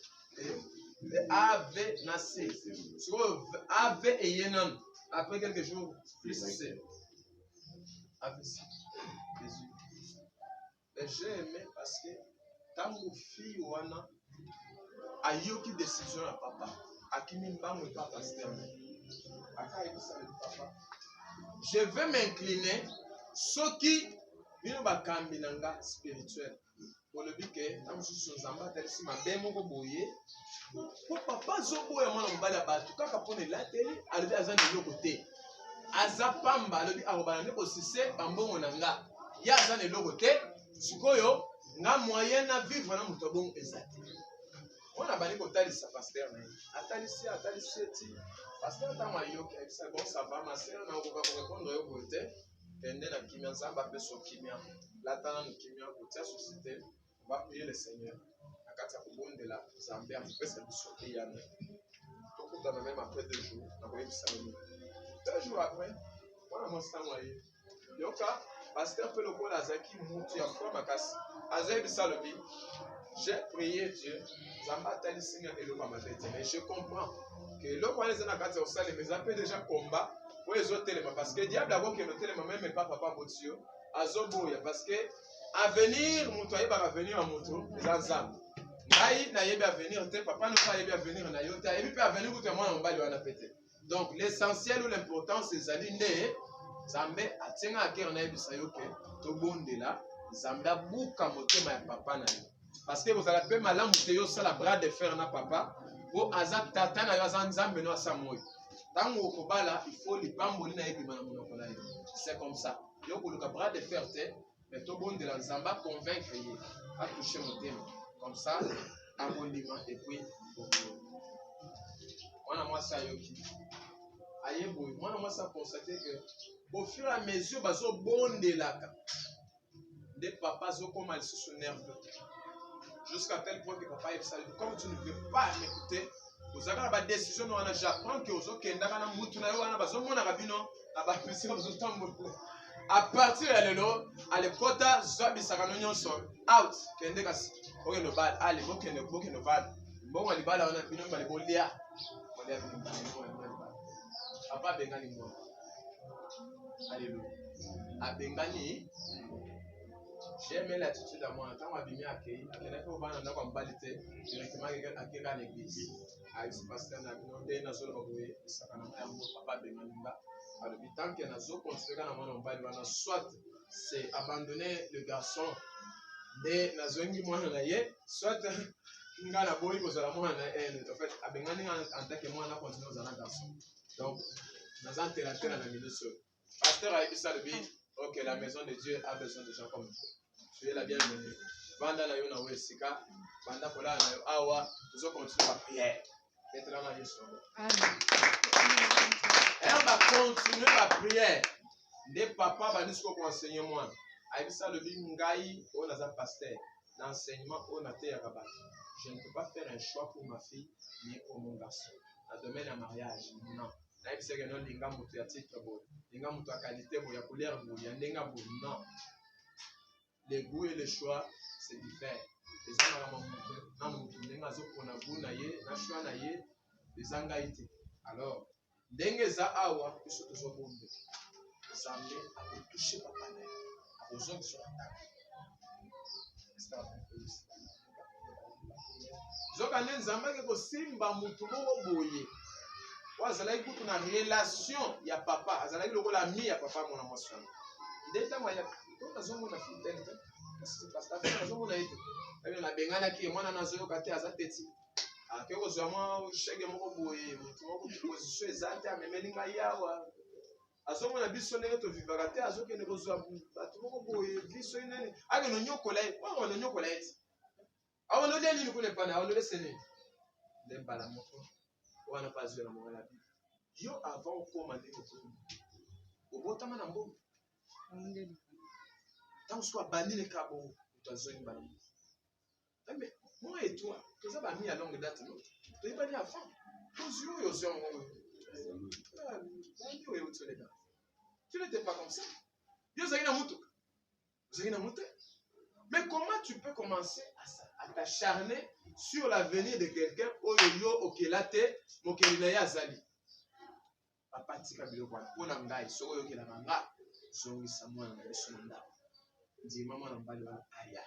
A, V, na C. A, V et Yenon. Après quelques jours, plus C. ABC. Mais j'ai aimé parce que tant que fille wana a yoki décision à papa. A qui m'imbangue pas pasteur. Je vais m'incliner ce qui vient de cambier spirituel. Pour le but que tant que je suis en bas tel si ma belle mon boye. Pour papa zobo et moi on va là-bas. Tout cas pour la télé, arriver à de l'autre côté. Azapamba le dit arobana ne posise bambo monanga. Ya azan de l'autre côté. Sikoyo nga moyen na vivre na muto bon ezati. On a bani ko talisa pasteur na. Atalisi ti. Pasteur ta mayo que ça bon ça va ma sœur na ko répondre yo côté. Tende na kimia nzamba pe so kimia. Latana na kimia ko tia société. On va prier le Seigneur. Akata ko bondela Zambia pe ça biso ke yana. Toko ta même après 2 jours na ko yebisa no. 2 jours après, on a mon sang moyen. Yoka pasteur peut le col azaki mutu ya foi makasi. Azabi salobi. J'ai prié Dieu. Zamba tali singa et le mamadete. Mais je comprends que le roi les anakati au salé mais appelle déjà combat pour les autres téléma parce que diable a que le téléma même pas papa Botio. Azoboya parce que avenir mutoye ba avenir à muto les ensemble. Ngai na yebi avenir te papa ne pas yebi avenir na yota et puis avenir ku te moi on bali wana pété. Donc l'essentiel ou l'important c'est zalinde Zambé atenga akere na yebi sayoke to bondela Zambé buka motema ya papa na yo. Parce que vous allez faire malamu te yo sala bras de fer na papa pour azak tata na yo Nzambe no asamoy. Tango okobala il faut libamboli na yebi mana monoko na yo. C'est comme ça. Yo koluka bras de fer te mais to bondela Nzamba convaincre ye a toucher motema. Comme ça abondima et puis on a moi ça yoki. Ayebo, moi on a ça constater que au fur et à mesure bazo bondelaka des papas zo comme ils se nerveux. Jusqu'à tel point que papa est salé. Comme tu ne veux pas m'écouter, vous avez la décision, j'apprends que vous avez na mutu na yo wana bazomona rabino abapisika bazotambola. À partir de là, à l'écota zobi sakano nyonso out kende kasi. OK no bad, allez, bokende no bad. Bon ali bala wana bino bali bolia. Bolia bino. Papa bengani mo. Alléluia. Abengani j'aime l'attitude à moi. Quand on a bien accueilli, on a balité directement à l'église. Ah, c'est parce qu'on a demandé à Zolo Baboué, ça a papa Benanga. Alors, tant qu'il y a un Zolo construit dans mon bal, soit c'est abandonner le garçon de Nazongi Moanaye, soit il y a un boy qui a en fait, à Bengani en tant que moi, on a continué dans un garçon. Donc, dans un terrain dans la minute seule. Pasteur a dit ça le but. Ok, la maison de Dieu a besoin de gens comme vous. Tu es la bienvenue. Banda na yo na wesika, banda kola na yo awa, nous allons continuer la prière. Être là na Yesu. Amen. Elle va continuer la prière. Les papas va nous enseigner moi. Avec ça le dit ngai on a pasteur. L'enseignement on a terre rabat. Je ne peux pas faire un choix pour ma fille ni pour mon garçon. La domaine à mariage, non. Avec ça que non linga mutu ya titre bo. Linga mutu à qualité bo ya couleur bo ya ndenga bo non. Les goûts et les choix, c'est différent. Les alors, dengeza awa, ils sont toujours bons. Les amis, à toucher papa, à aux autres sur la table. Zokane nzamba ke ko simba mutu moko boye. Wa zalaki kutu na relation ya papa, azalaki lokola ami ya papa mona mwasana. Ndeta mwa ya to azomona fidèle. C'est parce que la zone a été. Elle a bien gagné qui est moi dans la zone côté à Zateti. À quel chose moi chaque mois boye, moi position exacte mais melinga yawa. À zone on a vu sonner notre vivacité à zone que nous avons tout mois boye vie sonner nani. Ah que nous nyokola, pas on nyokola. Ah on ne dit nous connaît pas, on ne laisse ni. Dem pas la moto. On n'a pas joué la morale la vie. Yo avant commander au botama na mbo. Tant soit banni les cabos, tu as zone banni. Mais moi et toi, tu as mis à longue date, non? Tu as banni avant. Tu n'étais pas comme ça. Mais comment tu peux commencer à t'acharner sur l'avenir de quelqu'un au yo okelate mokelinaya azali? Papa tika biloko mpona ngai soko yokela manga zongisa mwana na yesu na ndako. Ndima mwana mbali wana aya.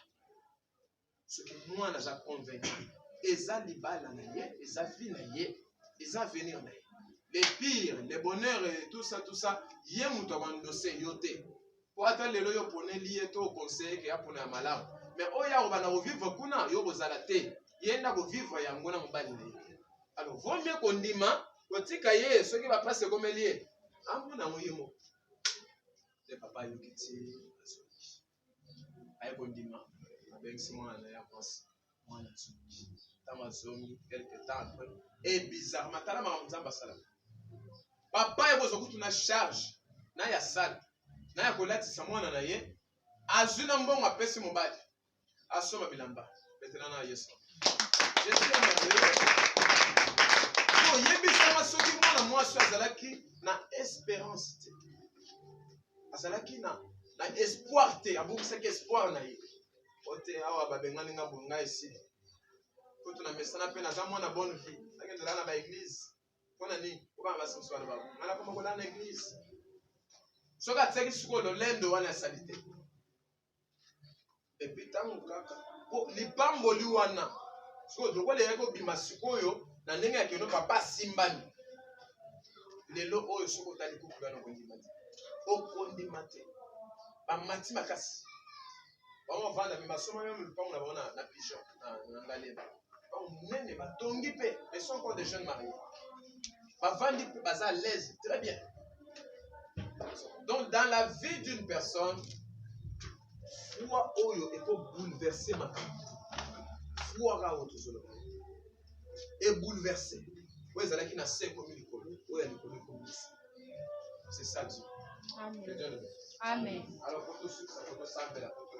Soki mwana aza convaincu eza libala na ye, eza vie na ye, eza avenir na ye. Les pires, les bonheurs et tout ça, yé muto abandose yote. Pour attendre le loyo pone lié to conseil que ya pone malamu. Mais oya obana vivre kuna yo bozala te. Yenda ko vivre yango na mbali na ye. Alors vaut mieux qu'on dima otika ye ceux qui va passer comme lié. Amona moyemo. Le papa yokiti. Aye ko dima. Avec Simon na ya pense. Moi na tsuki. Tamazongi quelque temps après et bizarre matala ma nzamba sala. Papa ebozo kutuna charge na ya sala na ya kolatisa mwana na ye azuna mbongo apesi mobali asoma bilamba betela na Yesu. Je suis merveilleux. Yo yebisama soki mwana mwasi azalaki na espérance te. Azalaki na espoir te, abukisaki espoir na ye. Ote awa babengani nga bonga ici. Koto na mesana pe na za mwana bonne vie. Akendela na ba église. Kona ni oba basi mswala babu. Mala koma kola na église. Soka tseki suko lo lendo wana salite. Et puis tangu kaka po libambo liwana. Siko dokole yako bima sikoyo na ndenge ya kino papa simbani. Lelo oyo soko tali kukuga no kondimati. Okondimate. Ba mati makasi. Ba vanda bima soma même le pango na bona na pigeon na ngaleba. Nene ba tongi pe, ils sont encore des jeunes mariés. Ba vandi pe baza à l'aise, très bien. Donc dans la vie d'une personne, foi oyo et pour bouleverser ma vie. Foi ra oto zolo. Et bouleverser. Ouais, ça là qui n'a pas comme il colle. Ouais, il colle comme ça. C'est ça Dieu. Amen. Amen. Alors pour tous ceux qui sont la photo